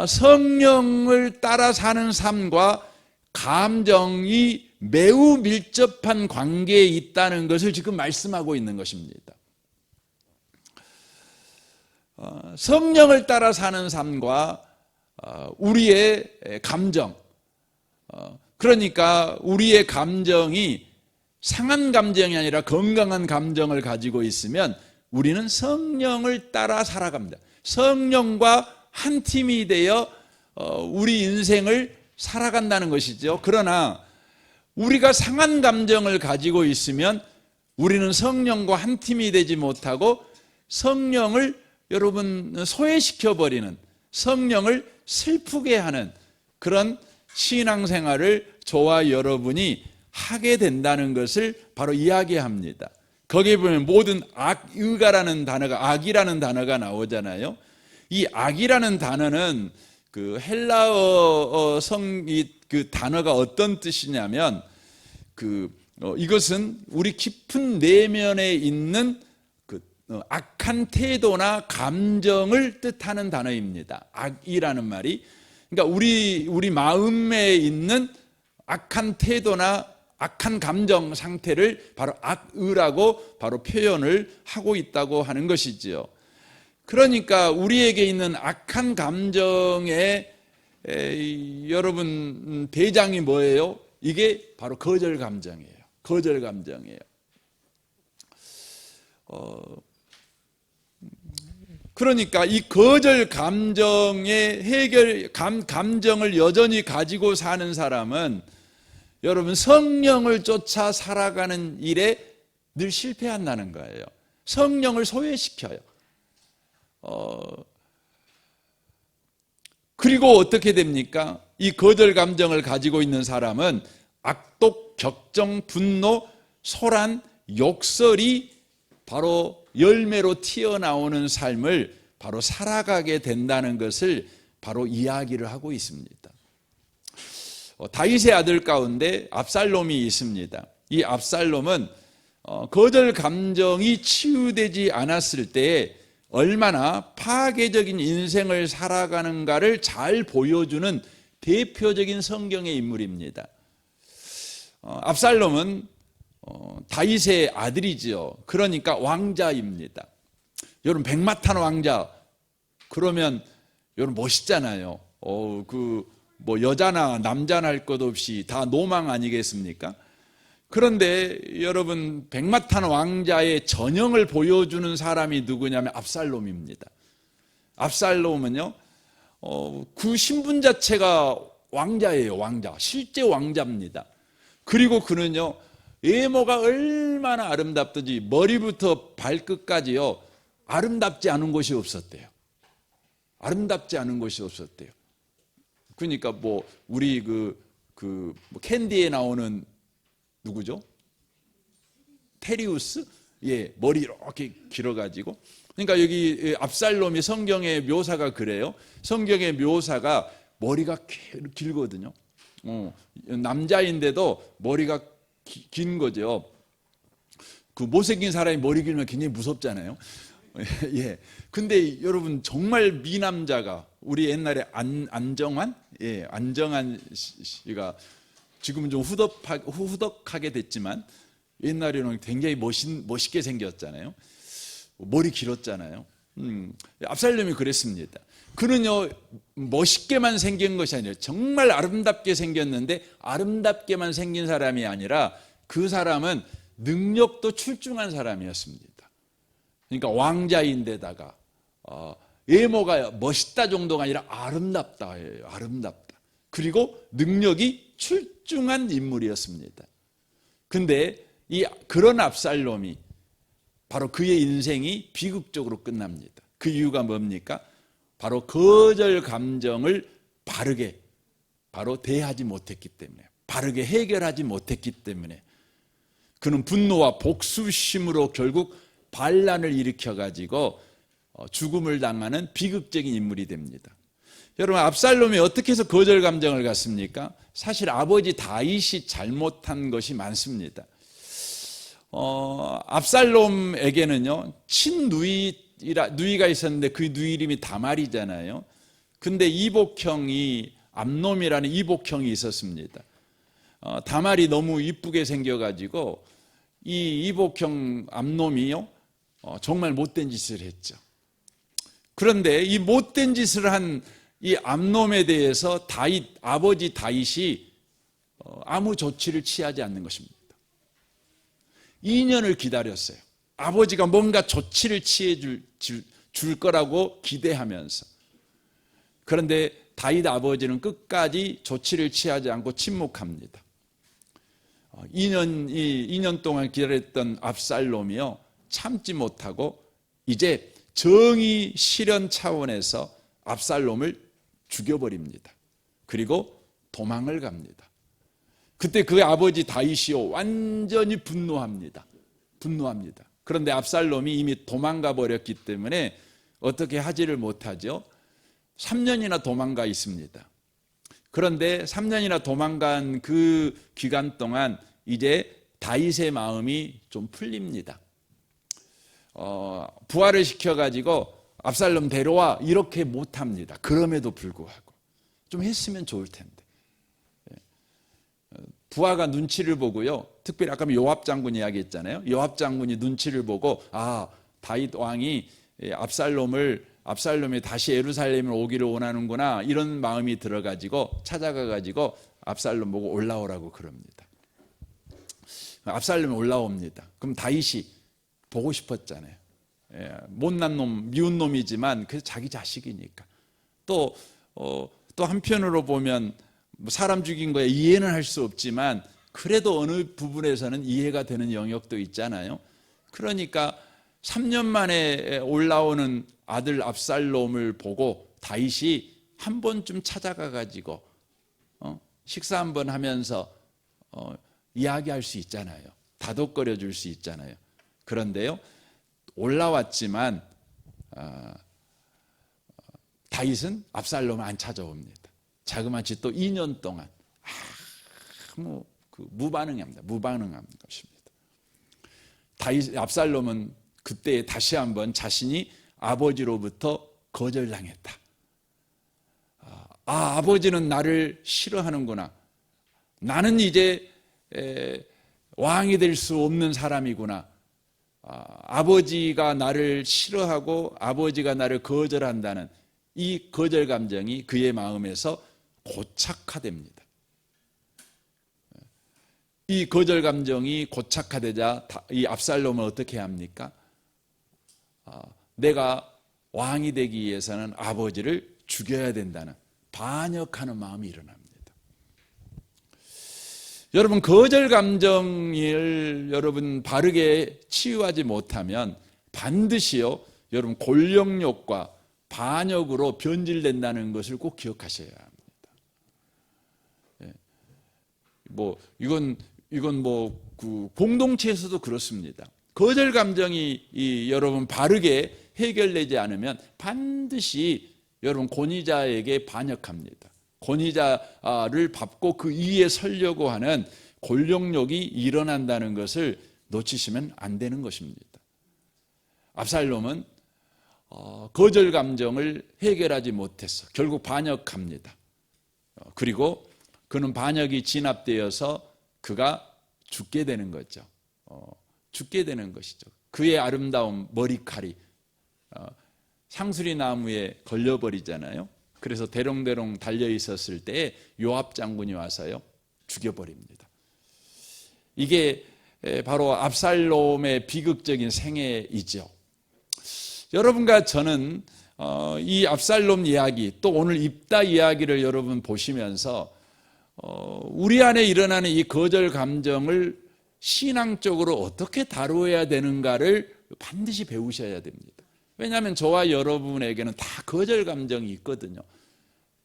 성령을 따라 사는 삶과 감정이 매우 밀접한 관계에 있다는 것을 지금 말씀하고 있는 것입니다. 성령을 따라 사는 삶과 우리의 감정, 그러니까 우리의 감정이 상한 감정이 아니라 건강한 감정을 가지고 있으면 우리는 성령을 따라 살아갑니다. 성령과 한 팀이 되어 우리 인생을 살아간다는 것이죠. 그러나 우리가 상한 감정을 가지고 있으면 우리는 성령과 한 팀이 되지 못하고 성령을 여러분 소외시켜버리는, 성령을 슬프게 하는 그런 신앙생활을 저와 여러분이 하게 된다는 것을 바로 이야기합니다. 거기에 보면 모든 악의가라는 단어가, 악이라는 단어가 나오잖아요. 이 악이라는 단어는 그 헬라어 그 단어가 어떤 뜻이냐면 이것은 우리 깊은 내면에 있는 악한 태도나 감정을 뜻하는 단어입니다. 악이라는 말이, 그러니까 우리 마음에 있는 악한 태도나 악한 감정 상태를 바로 악의라고 바로 표현을 하고 있다고 하는 것이지요. 그러니까 우리에게 있는 악한 감정의 여러분 대장이 뭐예요? 이게 바로 거절 감정이에요. 거절 감정이에요. 그러니까 이 거절 감정의 감정을 여전히 가지고 사는 사람은 여러분 성령을 쫓아 살아가는 일에 늘 실패한다는 거예요. 성령을 소외시켜요. 그리고 어떻게 됩니까? 이 거절 감정을 가지고 있는 사람은 악독, 격정, 분노, 소란, 욕설이 바로 열매로 튀어나오는 삶을 바로 살아가게 된다는 것을 바로 이야기를 하고 있습니다. 다윗의 아들 가운데 압살롬이 있습니다. 이 압살롬은 거절 감정이 치유되지 않았을 때 얼마나 파괴적인 인생을 살아가는가를 잘 보여주는 대표적인 성경의 인물입니다. 압살롬은 다윗의 아들이지요. 그러니까 왕자입니다. 여러분 백마탄 왕자 그러면 여러분 멋있잖아요. 뭐 여자나 남자나 할 것 없이 다 노망 아니겠습니까? 그런데 여러분 백마탄 왕자의 전형을 보여주는 사람이 누구냐면 압살롬입니다. 압살롬은요 그 신분 자체가 왕자예요. 왕자, 실제 왕자입니다. 그리고 그는요 외모가 얼마나 아름답든지 머리부터 발끝까지요 아름답지 않은 곳이 없었대요. 아름답지 않은 곳이 없었대요. 그러니까 뭐 우리 캔디에 나오는 누구죠? 테리우스? 예, 머리 이렇게 길어가지고. 그러니까 여기 압살롬이 성경의 묘사가 그래요. 성경의 묘사가 머리가 길거든요. 남자인데도 머리가 긴 거죠. 그 못생긴 사람이 머리 길면 굉장히 무섭잖아요. 예. 근데 여러분 정말 미남자가 우리 옛날에 안정환? 예, 안정환 씨가 지금은 좀 후덕하게 됐지만 옛날에는 굉장히 멋있게 생겼잖아요. 머리 길었잖아요. 압살롬이 그랬습니다. 그는요 멋있게만 생긴 것이 아니라 정말 아름답게 생겼는데 아름답게만 생긴 사람이 아니라 그 사람은 능력도 출중한 사람이었습니다. 그러니까 왕자인데다가 외모가 멋있다 정도가 아니라 아름답다예요. 아름답다. 그리고 능력이 출중한 인물이었습니다. 근데 그런 압살롬이 바로 그의 인생이 비극적으로 끝납니다. 그 이유가 뭡니까? 바로 거절 감정을 바르게 바로 대하지 못했기 때문에, 바르게 해결하지 못했기 때문에 그는 분노와 복수심으로 결국 반란을 일으켜가지고 죽음을 당하는 비극적인 인물이 됩니다. 여러분, 압살롬이 어떻게 해서 거절 감정을 갖습니까? 사실 아버지 다윗이 잘못한 것이 많습니다. 압살롬에게는요 누이가 있었는데 그 누이 이름이 다말이잖아요. 근데 이복형이 암놈이라는 이복형이 있었습니다. 다말이 너무 이쁘게 생겨가지고 이 이복형 암놈이요 정말 못된 짓을 했죠. 그런데 이 못된 짓을 한 이 암놈에 대해서 아버지 다윗이 아무 조치를 취하지 않는 것입니다. 2년을 기다렸어요. 아버지가 뭔가 조치를 취해 줄 거라고 기대하면서. 그런데 다윗 아버지는 끝까지 조치를 취하지 않고 침묵합니다. 2년 동안 기다렸던 압살롬이요 참지 못하고 이제 정의 실현 차원에서 압살롬을 죽여버립니다. 그리고 도망을 갑니다. 그때 그 아버지 다윗이요 완전히 분노합니다. 그런데 압살롬이 이미 도망가 버렸기 때문에 어떻게 하지를 못하죠. 3년이나 도망가 있습니다. 그런데 3년이나 도망간 그 기간 동안 이제 다윗의 마음이 좀 풀립니다. 부하를 시켜가지고 압살롬 데려와 이렇게 못합니다. 그럼에도 불구하고 좀 했으면 좋을 텐데. 부하가 눈치를 보고요. 특별히 아까 요압 장군 이야기했잖아요. 요압 장군이 눈치를 보고 다윗 왕이 압살롬이 다시 예루살렘을 오기를 원하는구나 이런 마음이 들어가지고 찾아가가지고 압살롬 보고 올라오라고 그럽니다. 압살롬이 올라옵니다. 그럼 다윗이 보고 싶었잖아요. 못난 놈, 미운 놈이지만 그 자기 자식이니까. 또 한편으로 보면 사람 죽인 거에 이해는 할 수 없지만 그래도 어느 부분에서는 이해가 되는 영역도 있잖아요. 그러니까 3년 만에 올라오는 아들 압살롬을 보고 다윗이 한 번쯤 찾아가 가지고 식사 한번 하면서 이야기할 수 있잖아요. 다독거려 줄 수 있잖아요. 그런데요 올라왔지만 다윗은 압살롬을 안 찾아옵니다. 자그마치 또 2년 동안 아무 무반응합니다. 무반응한 것입니다. 압살롬은 그때 다시 한번 자신이 아버지로부터 거절당했다. 아버지는 나를 싫어하는구나. 나는 이제 왕이 될 수 없는 사람이구나. 아버지가 나를 싫어하고 아버지가 나를 거절한다는 이 거절 감정이 그의 마음에서 고착화됩니다. 이 거절 감정이 고착화되자 이 압살롬은 어떻게 합니까? 내가 왕이 되기 위해서는 아버지를 죽여야 된다는 반역하는 마음이 일어납니다. 여러분, 거절 감정을 여러분 바르게 치유하지 못하면 반드시요 여러분 권력욕과 반역으로 변질된다는 것을 꼭 기억하셔야 합니다. 이건 그 공동체에서도 그렇습니다. 거절 감정이 여러분 바르게 해결되지 않으면 반드시 여러분 권위자에게 반역합니다. 권위자를 밟고 그 위에 서려고 하는 권력욕이 일어난다는 것을 놓치시면 안 되는 것입니다. 압살롬은 거절 감정을 해결하지 못해서 결국 반역합니다. 그리고 그는 반역이 진압되어서 그가 죽게 되는 거죠. 죽게 되는 것이죠. 그의 아름다운 머리칼이 상수리 나무에 걸려버리잖아요. 그래서 대롱대롱 달려 있었을 때 요압 장군이 와서요 죽여버립니다. 이게 바로 압살롬의 비극적인 생애이죠. 여러분과 저는 이 압살롬 이야기, 또 오늘 입다 이야기를 여러분 보시면서 우리 안에 일어나는 이 거절 감정을 신앙적으로 어떻게 다루어야 되는가를 반드시 배우셔야 됩니다. 왜냐하면 저와 여러분에게는 다 거절 감정이 있거든요.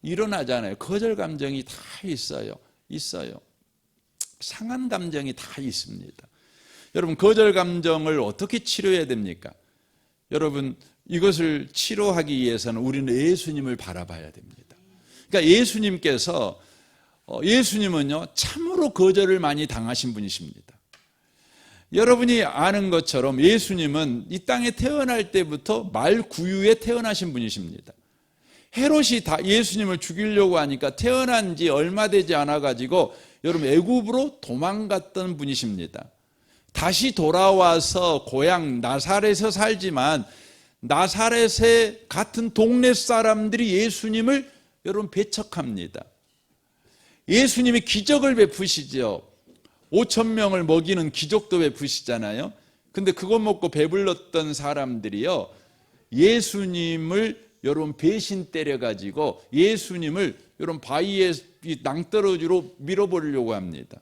일어나잖아요. 거절 감정이 다 있어요. 상한 감정이 다 있습니다. 여러분, 거절 감정을 어떻게 치료해야 됩니까? 여러분, 이것을 치료하기 위해서는 우리는 예수님을 바라봐야 됩니다. 그러니까 예수님은요 참으로 거절을 많이 당하신 분이십니다. 여러분이 아는 것처럼 예수님은 이 땅에 태어날 때부터 말구유에 태어나신 분이십니다. 헤롯이 다 예수님을 죽이려고 하니까 태어난 지 얼마 되지 않아 가지고 여러분 애굽으로 도망갔던 분이십니다. 다시 돌아와서 고향 나사렛에서 살지만 나사렛의 같은 동네 사람들이 예수님을 여러분 배척합니다. 예수님이 기적을 베푸시죠. 5,000명을 먹이는 기적도 베푸시잖아요. 근데 그것 먹고 배불렀던 사람들이요 예수님을 여러분 배신 때려가지고 예수님을 여러분 바위에 낭떠러지로 밀어버리려고 합니다.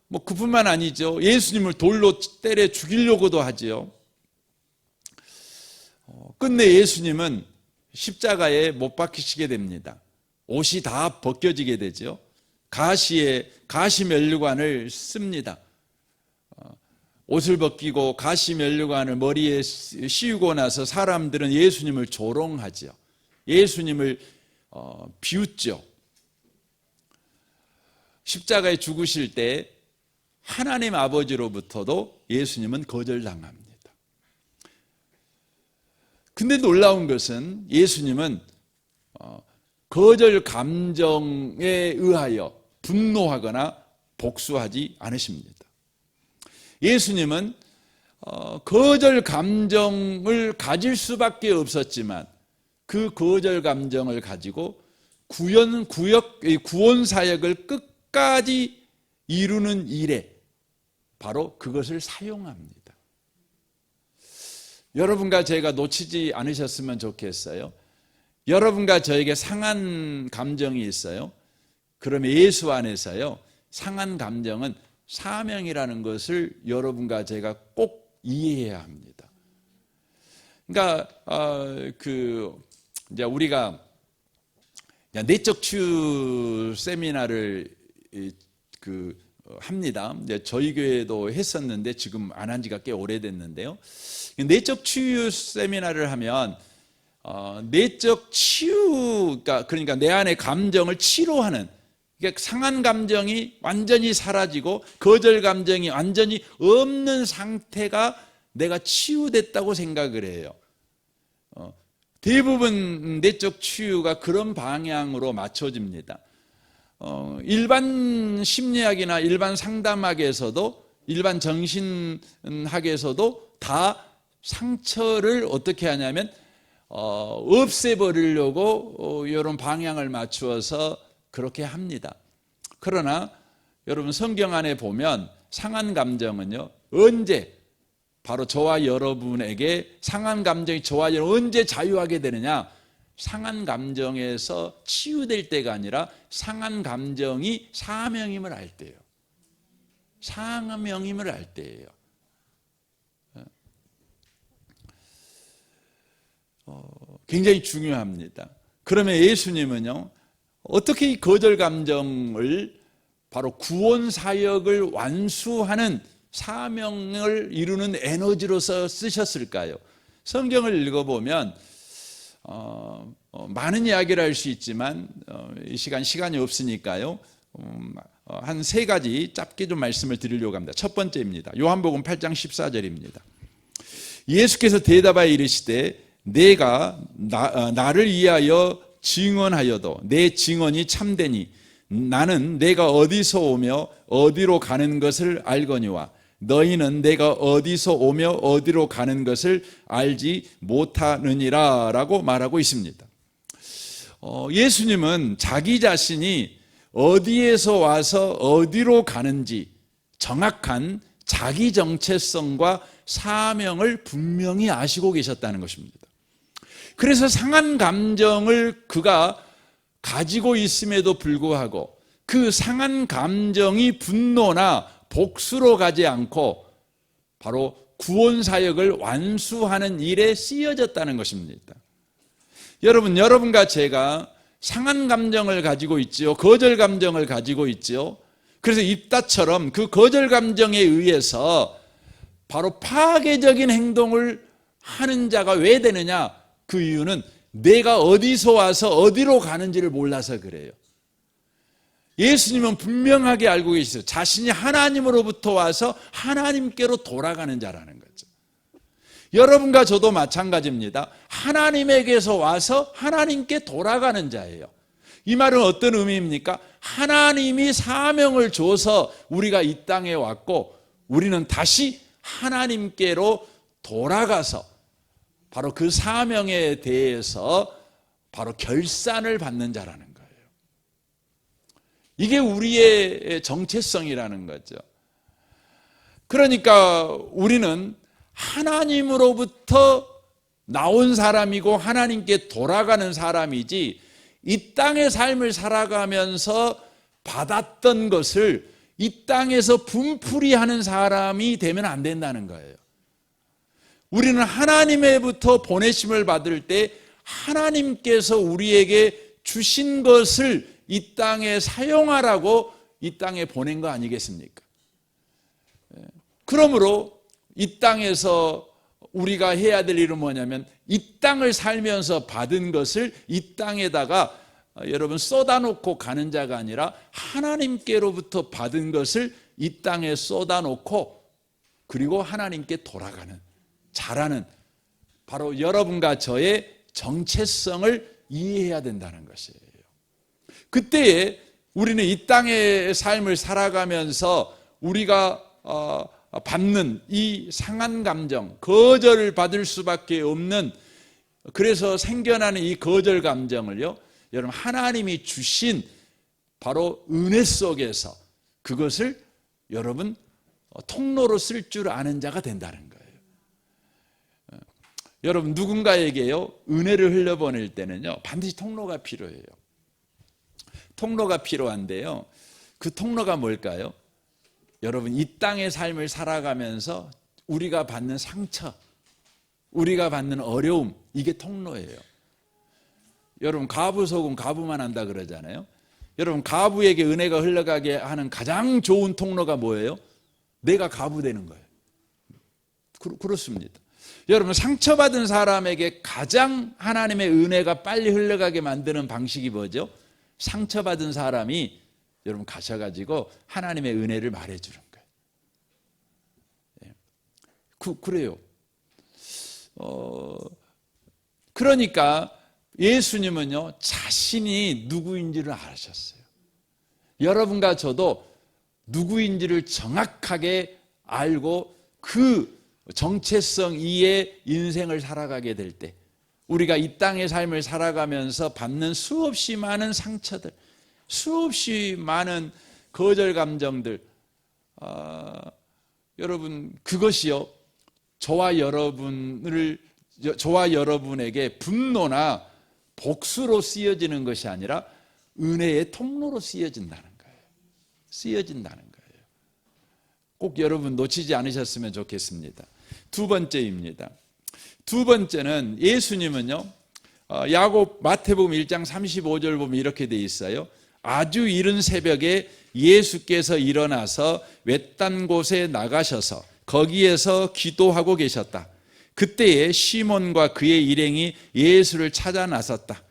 뭐 그뿐만 아니죠. 예수님을 돌로 때려 죽이려고도 하지요. 끝내 예수님은 십자가에 못 박히시게 됩니다. 옷이 다 벗겨지게 되죠. 가시 면류관을 씁니다. 옷을 벗기고 가시 면류관을 머리에 씌우고 나서 사람들은 예수님을 조롱하죠. 예수님을 비웃죠. 십자가에 죽으실 때 하나님 아버지로부터도 예수님은 거절당합니다. 근데 놀라운 것은 예수님은 거절 감정에 의하여 분노하거나 복수하지 않으십니다. 예수님은 거절 감정을 가질 수밖에 없었지만 그 거절 감정을 가지고 구원 사역을 끝까지 이루는 일에 바로 그것을 사용합니다. 여러분과 제가 놓치지 않으셨으면 좋겠어요. 여러분과 저에게 상한 감정이 있어요. 그러면 예수 안에서요 상한 감정은 사명이라는 것을 여러분과 제가 꼭 이해해야 합니다. 그러니까 이제 우리가 내적 치유 세미나를 합니다. 이제 저희 교회도 했었는데 지금 안 한 지가 꽤 오래됐는데요. 내적 치유 세미나를 하면 내적 치유, 그러니까 내 안의 감정을 치료하는, 그러니까 상한 감정이 완전히 사라지고 거절 감정이 완전히 없는 상태가 내가 치유됐다고 생각을 해요. 대부분 내적 치유가 그런 방향으로 맞춰집니다. 일반 심리학이나 일반 상담학에서도, 일반 정신학에서도 다 상처를 어떻게 하냐면 없애버리려고 이런 방향을 맞추어서 그렇게 합니다. 그러나 여러분 성경 안에 보면 상한 감정은요 언제 바로 저와 여러분에게 상한 감정이 저와 여러분 언제 자유하게 되느냐, 상한 감정에서 치유될 때가 아니라 상한 감정이 사명임을 알 때예요. 사명임을 알 때예요. 굉장히 중요합니다. 그러면 예수님은요 어떻게 이 거절 감정을 바로 구원 사역을 완수하는 사명을 이루는 에너지로서 쓰셨을까요? 성경을 읽어보면 많은 이야기를 할 수 있지만 이 시간이 없으니까요 한 세 가지 짧게 좀 말씀을 드리려고 합니다. 첫 번째입니다. 요한복음 8장 14절입니다. 예수께서 대답하여 이르시되 내가 나를 위하여 증언하여도 내 증언이 참되니 나는 내가 어디서 오며 어디로 가는 것을 알거니와 너희는 내가 어디서 오며 어디로 가는 것을 알지 못하느니라 라고 말하고 있습니다. 예수님은 자기 자신이 어디에서 와서 어디로 가는지 정확한 자기 정체성과 사명을 분명히 아시고 계셨다는 것입니다. 그래서 상한 감정을 그가 가지고 있음에도 불구하고 그 상한 감정이 분노나 복수로 가지 않고 바로 구원 사역을 완수하는 일에 쓰여졌다는 것입니다. 여러분과 제가 상한 감정을 가지고 있지요. 거절 감정을 가지고 있지요. 그래서 입다처럼 그 거절 감정에 의해서 바로 파괴적인 행동을 하는 자가 왜 되느냐? 그 이유는 내가 어디서 와서 어디로 가는지를 몰라서 그래요. 예수님은 분명하게 알고 계시죠. 자신이 하나님으로부터 와서 하나님께로 돌아가는 자라는 거죠. 여러분과 저도 마찬가지입니다. 하나님에게서 와서 하나님께 돌아가는 자예요. 이 말은 어떤 의미입니까? 하나님이 사명을 줘서 우리가 이 땅에 왔고 우리는 다시 하나님께로 돌아가서 바로 그 사명에 대해서 바로 결산을 받는 자라는 거예요. 이게 우리의 정체성이라는 거죠. 그러니까 우리는 하나님으로부터 나온 사람이고 하나님께 돌아가는 사람이지 이 땅의 삶을 살아가면서 받았던 것을 이 땅에서 분풀이하는 사람이 되면 안 된다는 거예요. 우리는 하나님에부터 보내심을 받을 때 하나님께서 우리에게 주신 것을 이 땅에 사용하라고 이 땅에 보낸 거 아니겠습니까? 그러므로 이 땅에서 우리가 해야 될 일은 뭐냐면 이 땅을 살면서 받은 것을 이 땅에다가 여러분 쏟아놓고 가는 자가 아니라 하나님께로부터 받은 것을 이 땅에 쏟아놓고 그리고 하나님께 돌아가는 자라는 바로 여러분과 저의 정체성을 이해해야 된다는 것이에요. 그때에 우리는 이 땅의 삶을 살아가면서 우리가 받는 이 상한 감정, 거절을 받을 수밖에 없는, 그래서 생겨나는 이 거절 감정을요, 여러분 하나님이 주신 바로 은혜 속에서 그것을 여러분 통로로 쓸 줄 아는 자가 된다는 거예요. 여러분 누군가에게요 은혜를 흘려보낼 때는요 반드시 통로가 필요해요. 통로가 필요한데요, 그 통로가 뭘까요? 여러분 이 땅의 삶을 살아가면서 우리가 받는 상처, 우리가 받는 어려움, 이게 통로예요. 여러분 가부속은 가부만 한다 그러잖아요. 여러분 가부에게 은혜가 흘러가게 하는 가장 좋은 통로가 뭐예요? 내가 가부되는 거예요. 그렇습니다. 여러분 상처받은 사람에게 가장 하나님의 은혜가 빨리 흘러가게 만드는 방식이 뭐죠? 상처받은 사람이 여러분 가셔가지고 하나님의 은혜를 말해주는 거예요. 그래요. 그러니까 예수님은요 자신이 누구인지를 아셨어요. 여러분과 저도 누구인지를 정확하게 알고 그 정체성 이의 인생을 살아가게 될 때 우리가 이 땅의 삶을 살아가면서 받는 수없이 많은 상처들, 수없이 많은 거절 감정들, 여러분 그것이요 저와 여러분에게 분노나 복수로 쓰여지는 것이 아니라 은혜의 통로로 쓰여진다는 거예요. 쓰여진다는 거예요. 꼭 여러분 놓치지 않으셨으면 좋겠습니다. 두 번째입니다. 두 번째는 예수님은요 야곱 마태복음 1장 35절 보면 이렇게 돼 있어요. 아주 이른 새벽에 예수께서 일어나서 외딴 곳에 나가셔서 거기에서 기도하고 계셨다. 그때에 시몬과 그의 일행이 예수를 찾아 나섰다.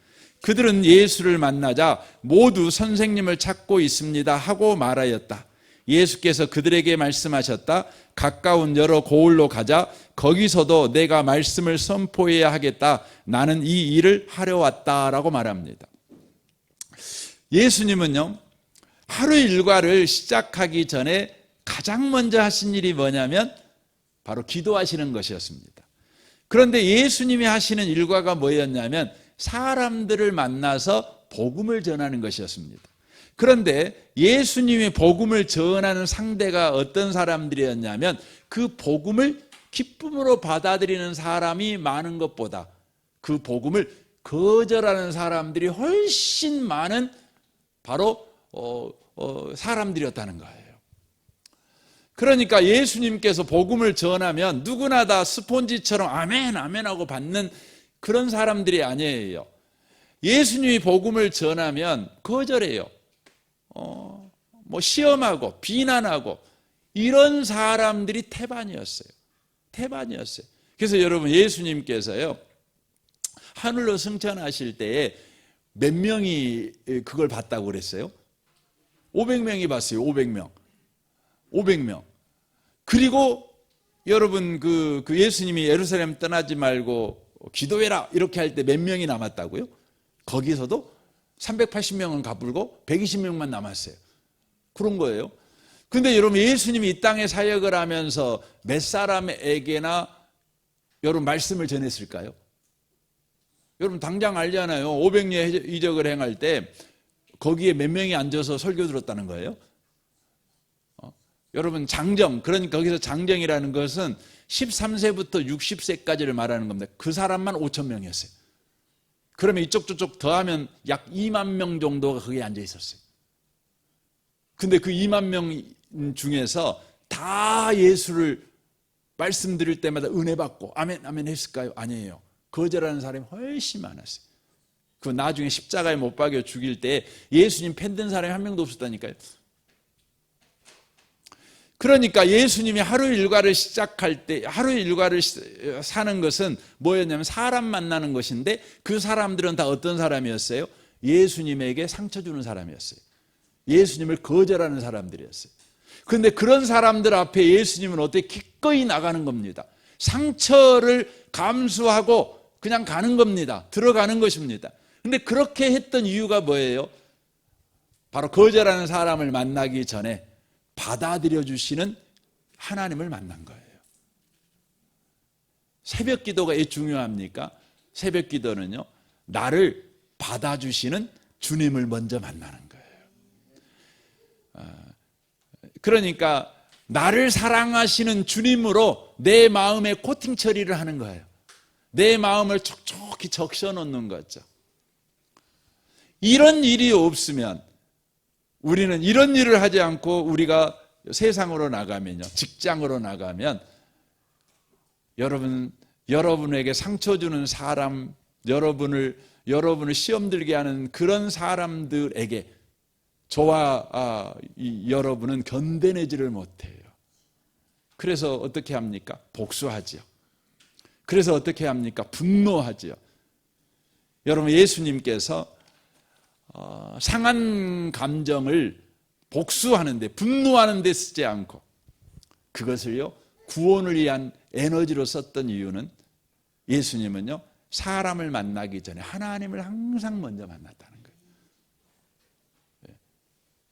그들은 예수를 만나자 모두 선생님을 찾고 있습니다 하고 말하였다. 예수께서 그들에게 말씀하셨다. 가까운 여러 고을로 가자. 거기서도 내가 말씀을 선포해야 하겠다. 나는 이 일을 하려 왔다라고 말합니다. 예수님은요 하루 일과를 시작하기 전에 가장 먼저 하신 일이 뭐냐면 바로 기도하시는 것이었습니다. 그런데 예수님이 하시는 일과가 뭐였냐면 사람들을 만나서 복음을 전하는 것이었습니다. 그런데 예수님이 복음을 전하는 상대가 어떤 사람들이었냐면 그 복음을 기쁨으로 받아들이는 사람이 많은 것보다 그 복음을 거절하는 사람들이 훨씬 많은 바로 사람들이었다는 거예요. 그러니까 예수님께서 복음을 전하면 누구나 다 스폰지처럼 아멘 아멘 하고 받는 그런 사람들이 아니에요. 예수님이 복음을 전하면 거절해요. 시험하고 비난하고 이런 사람들이 태반이었어요. 그래서 여러분 예수님께서요 하늘로 승천하실 때에 몇 명이 그걸 봤다고 그랬어요? 500명이 봤어요. 500명. 그리고 여러분 그 예수님이 예루살렘 떠나지 말고 기도해라 이렇게 할 때 몇 명이 남았다고요? 거기서도 380명은 가불고 120명만 남았어요. 그런 거예요. 근데 여러분 예수님이 이 땅에 사역을 하면서 몇 사람에게나 여러분 말씀을 전했을까요? 여러분 당장 알잖아요. 500년 이적을 행할 때 거기에 몇 명이 앉아서 설교 들었다는 거예요. 여러분 장정, 그러니까 거기서 장정이라는 것은 13세부터 60세까지를 말하는 겁니다. 그 사람만 5천 명이었어요. 그러면 이쪽 저쪽 더하면 약 2만 명 정도가 거기에 앉아 있었어요. 근데 그 2만 명 중에서 다 예수를 말씀드릴 때마다 은혜 받고 아멘 아멘 했을까요? 아니에요. 거절하는 사람이 훨씬 많았어요. 그 나중에 십자가에 못 박여 죽일 때 예수님 팬든 사람이 한 명도 없었다니까요. 그러니까 예수님이 하루 일과를 시작할 때 하루 일과를 사는 것은 뭐였냐면 사람 만나는 것인데 그 사람들은 다 어떤 사람이었어요? 예수님에게 상처 주는 사람이었어요. 예수님을 거절하는 사람들이었어요. 그런데 그런 사람들 앞에 예수님은 어떻게 기꺼이 나가는 겁니다. 상처를 감수하고 그냥 가는 겁니다. 들어가는 것입니다. 그런데 그렇게 했던 이유가 뭐예요? 바로 거절하는 사람을 만나기 전에 받아들여 주시는 하나님을 만난 거예요. 새벽 기도가 왜 중요합니까? 새벽 기도는요, 나를 받아주시는 주님을 먼저 만나는 거예요. 그러니까 나를 사랑하시는 주님으로 내 마음에 코팅 처리를 하는 거예요. 내 마음을 촉촉히 적셔 놓는 거죠. 이런 일이 없으면 우리는 이런 일을 하지 않고 우리가 세상으로 나가면요, 직장으로 나가면 여러분에게 상처 주는 사람, 여러분을 시험 들게 하는 그런 사람들에게 저와 여러분은 견뎌내지를 못해요. 그래서 어떻게 합니까? 복수하지요. 그래서 어떻게 합니까? 분노하지요. 여러분 예수님께서 상한 감정을 복수하는데 분노하는 데 쓰지 않고 그것을요 구원을 위한 에너지로 썼던 이유는 예수님은요 사람을 만나기 전에 하나님을 항상 먼저 만났다는 거예요.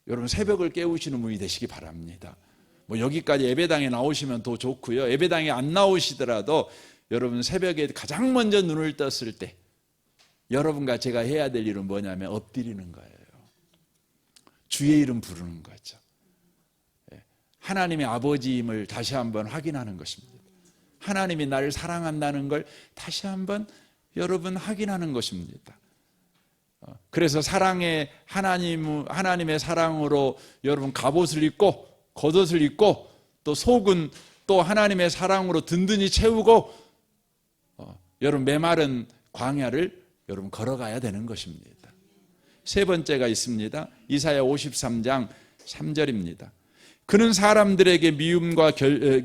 여러분 새벽을 깨우시는 분이 되시기 바랍니다. 여기까지 예배당에 나오시면 더 좋고요. 예배당에 안 나오시더라도 여러분 새벽에 가장 먼저 눈을 떴을 때 여러분과 제가 해야 될 일은 뭐냐면 엎드리는 거예요. 주의 이름 부르는 거죠. 하나님의 아버지임을 다시 한번 확인하는 것입니다. 하나님이 나를 사랑한다는 걸 다시 한번 여러분 확인하는 것입니다. 그래서 하나님의 사랑으로 여러분 갑옷을 입고 겉옷을 입고 또 속은 또 하나님의 사랑으로 든든히 채우고 여러분 메마른 광야를 여러분 걸어가야 되는 것입니다. 세 번째가 있습니다. 이사야 53장 3절입니다. 그는 사람들에게 미움과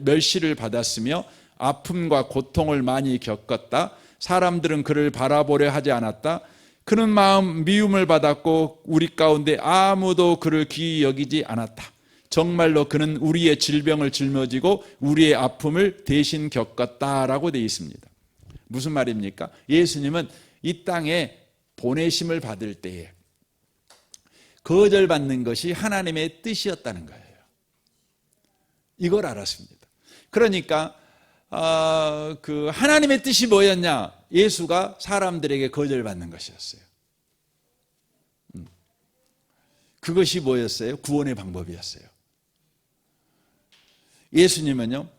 멸시를 받았으며 아픔과 고통을 많이 겪었다. 사람들은 그를 바라보려 하지 않았다. 그는 미움을 받았고 우리 가운데 아무도 그를 귀히 여기지 않았다. 정말로 그는 우리의 질병을 짊어지고 우리의 아픔을 대신 겪었다라고 되어 있습니다. 무슨 말입니까? 예수님은 이 땅에 보내심을 받을 때에 거절받는 것이 하나님의 뜻이었다는 거예요. 이걸 알았습니다. 그러니까 그 하나님의 뜻이 뭐였냐? 예수가 사람들에게 거절받는 것이었어요. 그것이 뭐였어요? 구원의 방법이었어요. 예수님은요,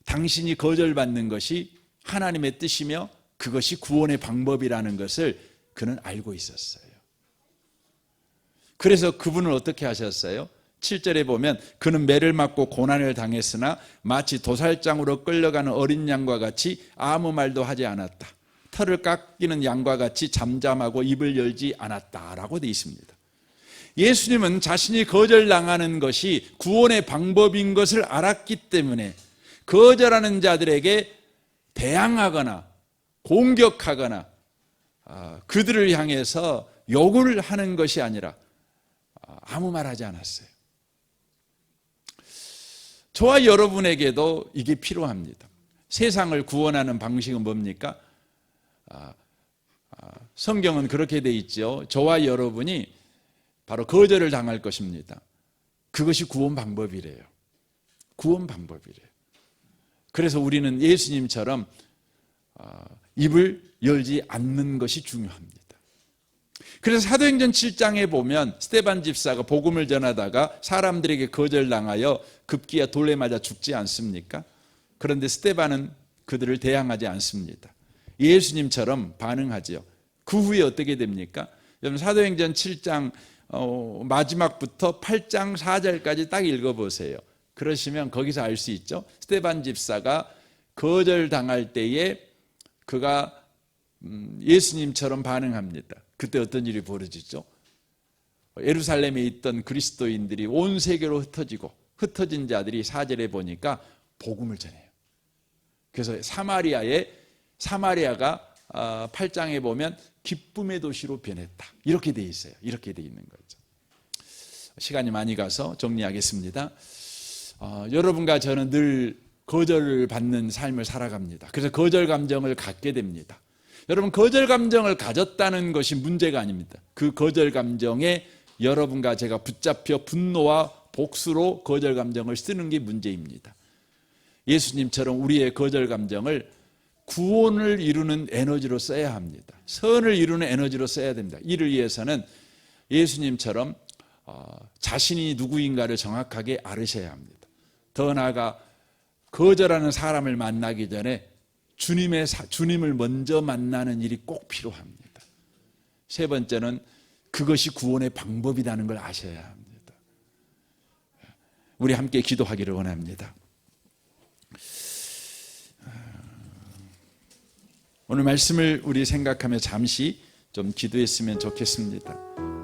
당신이 거절받는 것이 하나님의 뜻이며 그것이 구원의 방법이라는 것을 그는 알고 있었어요. 그래서 그분은 어떻게 하셨어요? 7절에 보면 그는 매를 맞고 고난을 당했으나 마치 도살장으로 끌려가는 어린 양과 같이 아무 말도 하지 않았다. 털을 깎이는 양과 같이 잠잠하고 입을 열지 않았다라고 되어 있습니다. 예수님은 자신이 거절당하는 것이 구원의 방법인 것을 알았기 때문에 거절하는 자들에게 대항하거나 공격하거나 그들을 향해서 욕을 하는 것이 아니라 아무 말 하지 않았어요. 저와 여러분에게도 이게 필요합니다. 세상을 구원하는 방식은 뭡니까? 성경은 그렇게 돼 있죠. 저와 여러분이 바로 거절을 당할 것입니다. 그것이 구원 방법이래요. 구원 방법이래요. 그래서 우리는 예수님처럼 입을 열지 않는 것이 중요합니다. 그래서 사도행전 7장에 보면 스데반 집사가 복음을 전하다가 사람들에게 거절당하여 급기야 돌에 맞아 죽지 않습니까? 그런데 스데반은 그들을 대항하지 않습니다. 예수님처럼 반응하지요. 그 후에 어떻게 됩니까? 여러분 사도행전 7장 마지막부터 8장 4절까지 딱 읽어보세요. 그러시면 거기서 알 수 있죠. 스데반 집사가 거절당할 때에 그가 예수님처럼 반응합니다. 그때 어떤 일이 벌어지죠? 예루살렘에 있던 그리스도인들이 온 세계로 흩어진 자들이 4절에 보니까 복음을 전해요. 그래서 사마리아가 8장에 보면 기쁨의 도시로 변했다. 이렇게 돼 있어요. 이렇게 돼 있는 거죠. 시간이 많이 가서 정리하겠습니다. 여러분과 저는 늘 거절을 받는 삶을 살아갑니다. 그래서 거절 감정을 갖게 됩니다. 여러분 거절 감정을 가졌다는 것이 문제가 아닙니다. 그 거절 감정에 여러분과 제가 붙잡혀 분노와 복수로 거절 감정을 쓰는 게 문제입니다. 예수님처럼 우리의 거절 감정을 구원을 이루는 에너지로 써야 합니다. 선을 이루는 에너지로 써야 됩니다. 이를 위해서는 예수님처럼 자신이 누구인가를 정확하게 알으셔야 합니다. 더 나아가 거절하는 사람을 만나기 전에 주님을 먼저 만나는 일이 꼭 필요합니다. 세 번째는 그것이 구원의 방법이라는 걸 아셔야 합니다. 우리 함께 기도하기를 원합니다. 오늘 말씀을 우리 생각하며 잠시 좀 기도했으면 좋겠습니다.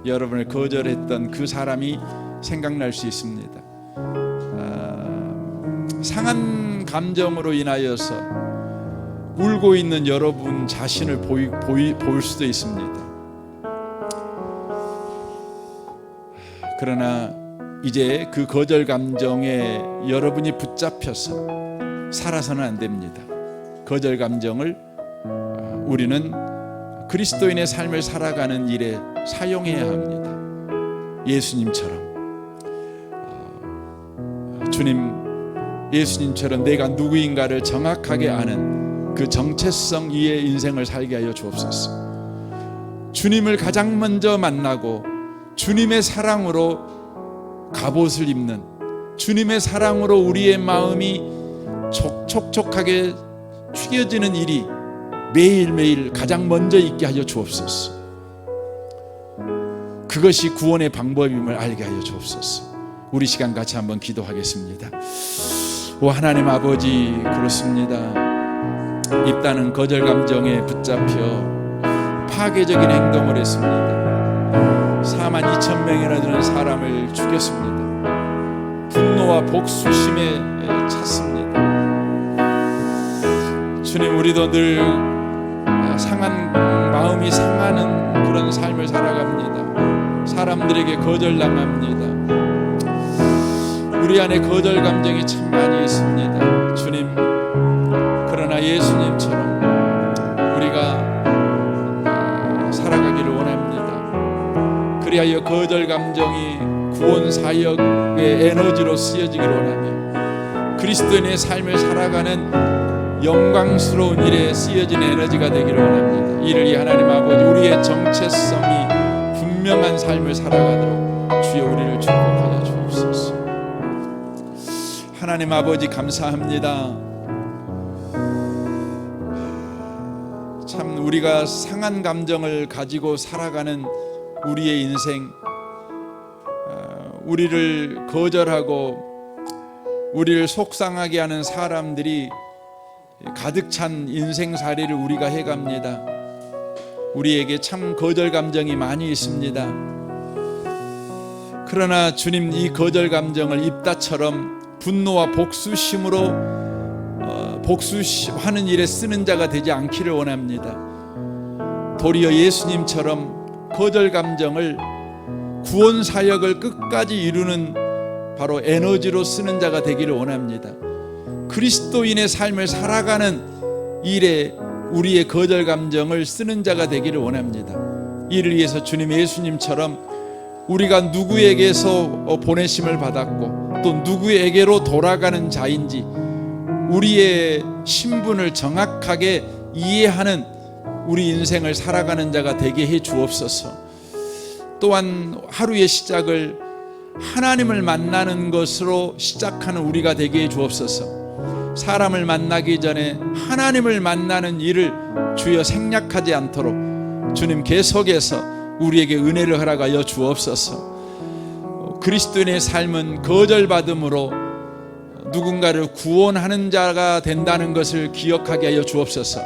여러분을 거절했던 그 사람이 생각날 수 있습니다. 상한 감정으로 인하여서 울고 있는 여러분 자신을 볼 수도 있습니다. 그러나 이제 그 거절 감정에 여러분이 붙잡혀서 살아서는 안 됩니다. 거절 감정을 우리는 그리스도인의 삶을 살아가는 일에 사용해야 합니다. 예수님처럼 예수님처럼 내가 누구인가를 정확하게 아는 그 정체성 위의 인생을 살게 하여 주옵소서. 주님을 가장 먼저 만나고 주님의 사랑으로 갑옷을 입는, 주님의 사랑으로 우리의 마음이 촉촉하게 튀겨지는 일이 매일매일 가장 먼저 있게 하여 주옵소서. 그것이 구원의 방법임을 알게 하여 주옵소서. 우리 시간 같이 한번 기도하겠습니다. 오 하나님 아버지, 그렇습니다. 입다는 거절 감정에 붙잡혀 파괴적인 행동을 했습니다. 42,000명이나 되는 사람을 죽였습니다. 분노와 복수심에 찼습니다. 주님, 우리도 늘 마음이 상하는 그런 삶을 살아갑니다. 사람들에게 거절당합니다. 우리 안에 거절 감정이 참 많이 있습니다. 주님, 그러나 예수님처럼 우리가 살아가기를 원합니다. 그리하여 거절 감정이 구원 사역의 에너지로 쓰여지기를 원하며 그리스도인의 삶을 살아가는 영광스러운 일에 쓰여진 에너지가 되기를 원합니다. 이를 이 하나님 아버지 우리의 정체성이 분명한 삶을 살아가도록 주여 우리를 축복하여 주옵소서. 하나님 아버지 감사합니다. 참 우리가 상한 감정을 가지고 살아가는 우리의 인생, 우리를 거절하고 우리를 속상하게 하는 사람들이 가득 찬 인생살이를 우리가 해갑니다. 우리에게 참 거절 감정이 많이 있습니다. 그러나 주님, 이 거절 감정을 입다처럼 분노와 복수심으로 복수하는 일에 쓰는 자가 되지 않기를 원합니다. 도리어 예수님처럼 거절 감정을 구원 사역을 끝까지 이루는 바로 에너지로 쓰는 자가 되기를 원합니다. 그리스도인의 삶을 살아가는 일에 우리의 거절 감정을 쓰는 자가 되기를 원합니다. 이를 위해서 주님 예수님처럼 우리가 누구에게서 보내심을 받았고 또 누구에게로 돌아가는 자인지 우리의 신분을 정확하게 이해하는 우리 인생을 살아가는 자가 되게 해 주옵소서. 또한 하루의 시작을 하나님을 만나는 것으로 시작하는 우리가 되게 해 주옵소서. 사람을 만나기 전에 하나님을 만나는 일을 주여 생략하지 않도록 주님 계속해서 우리에게 은혜를 허락하여 주옵소서. 그리스도인의 삶은 거절받음으로 누군가를 구원하는 자가 된다는 것을 기억하게 하여 주옵소서.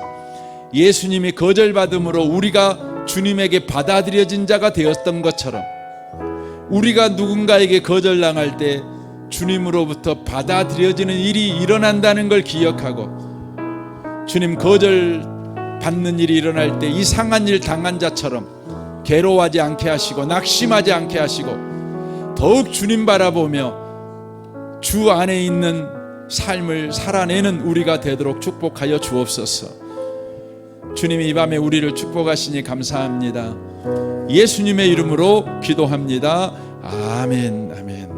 예수님이 거절받음으로 우리가 주님에게 받아들여진 자가 되었던 것처럼 우리가 누군가에게 거절당할 때 주님으로부터 받아들여지는 일이 일어난다는 걸 기억하고 주님 거절받는 일이 일어날 때 이상한 일 당한 자처럼 괴로워하지 않게 하시고 낙심하지 않게 하시고 더욱 주님 바라보며 주 안에 있는 삶을 살아내는 우리가 되도록 축복하여 주옵소서. 주님이 이 밤에 우리를 축복하시니 감사합니다. 예수님의 이름으로 기도합니다. 아멘, 아멘.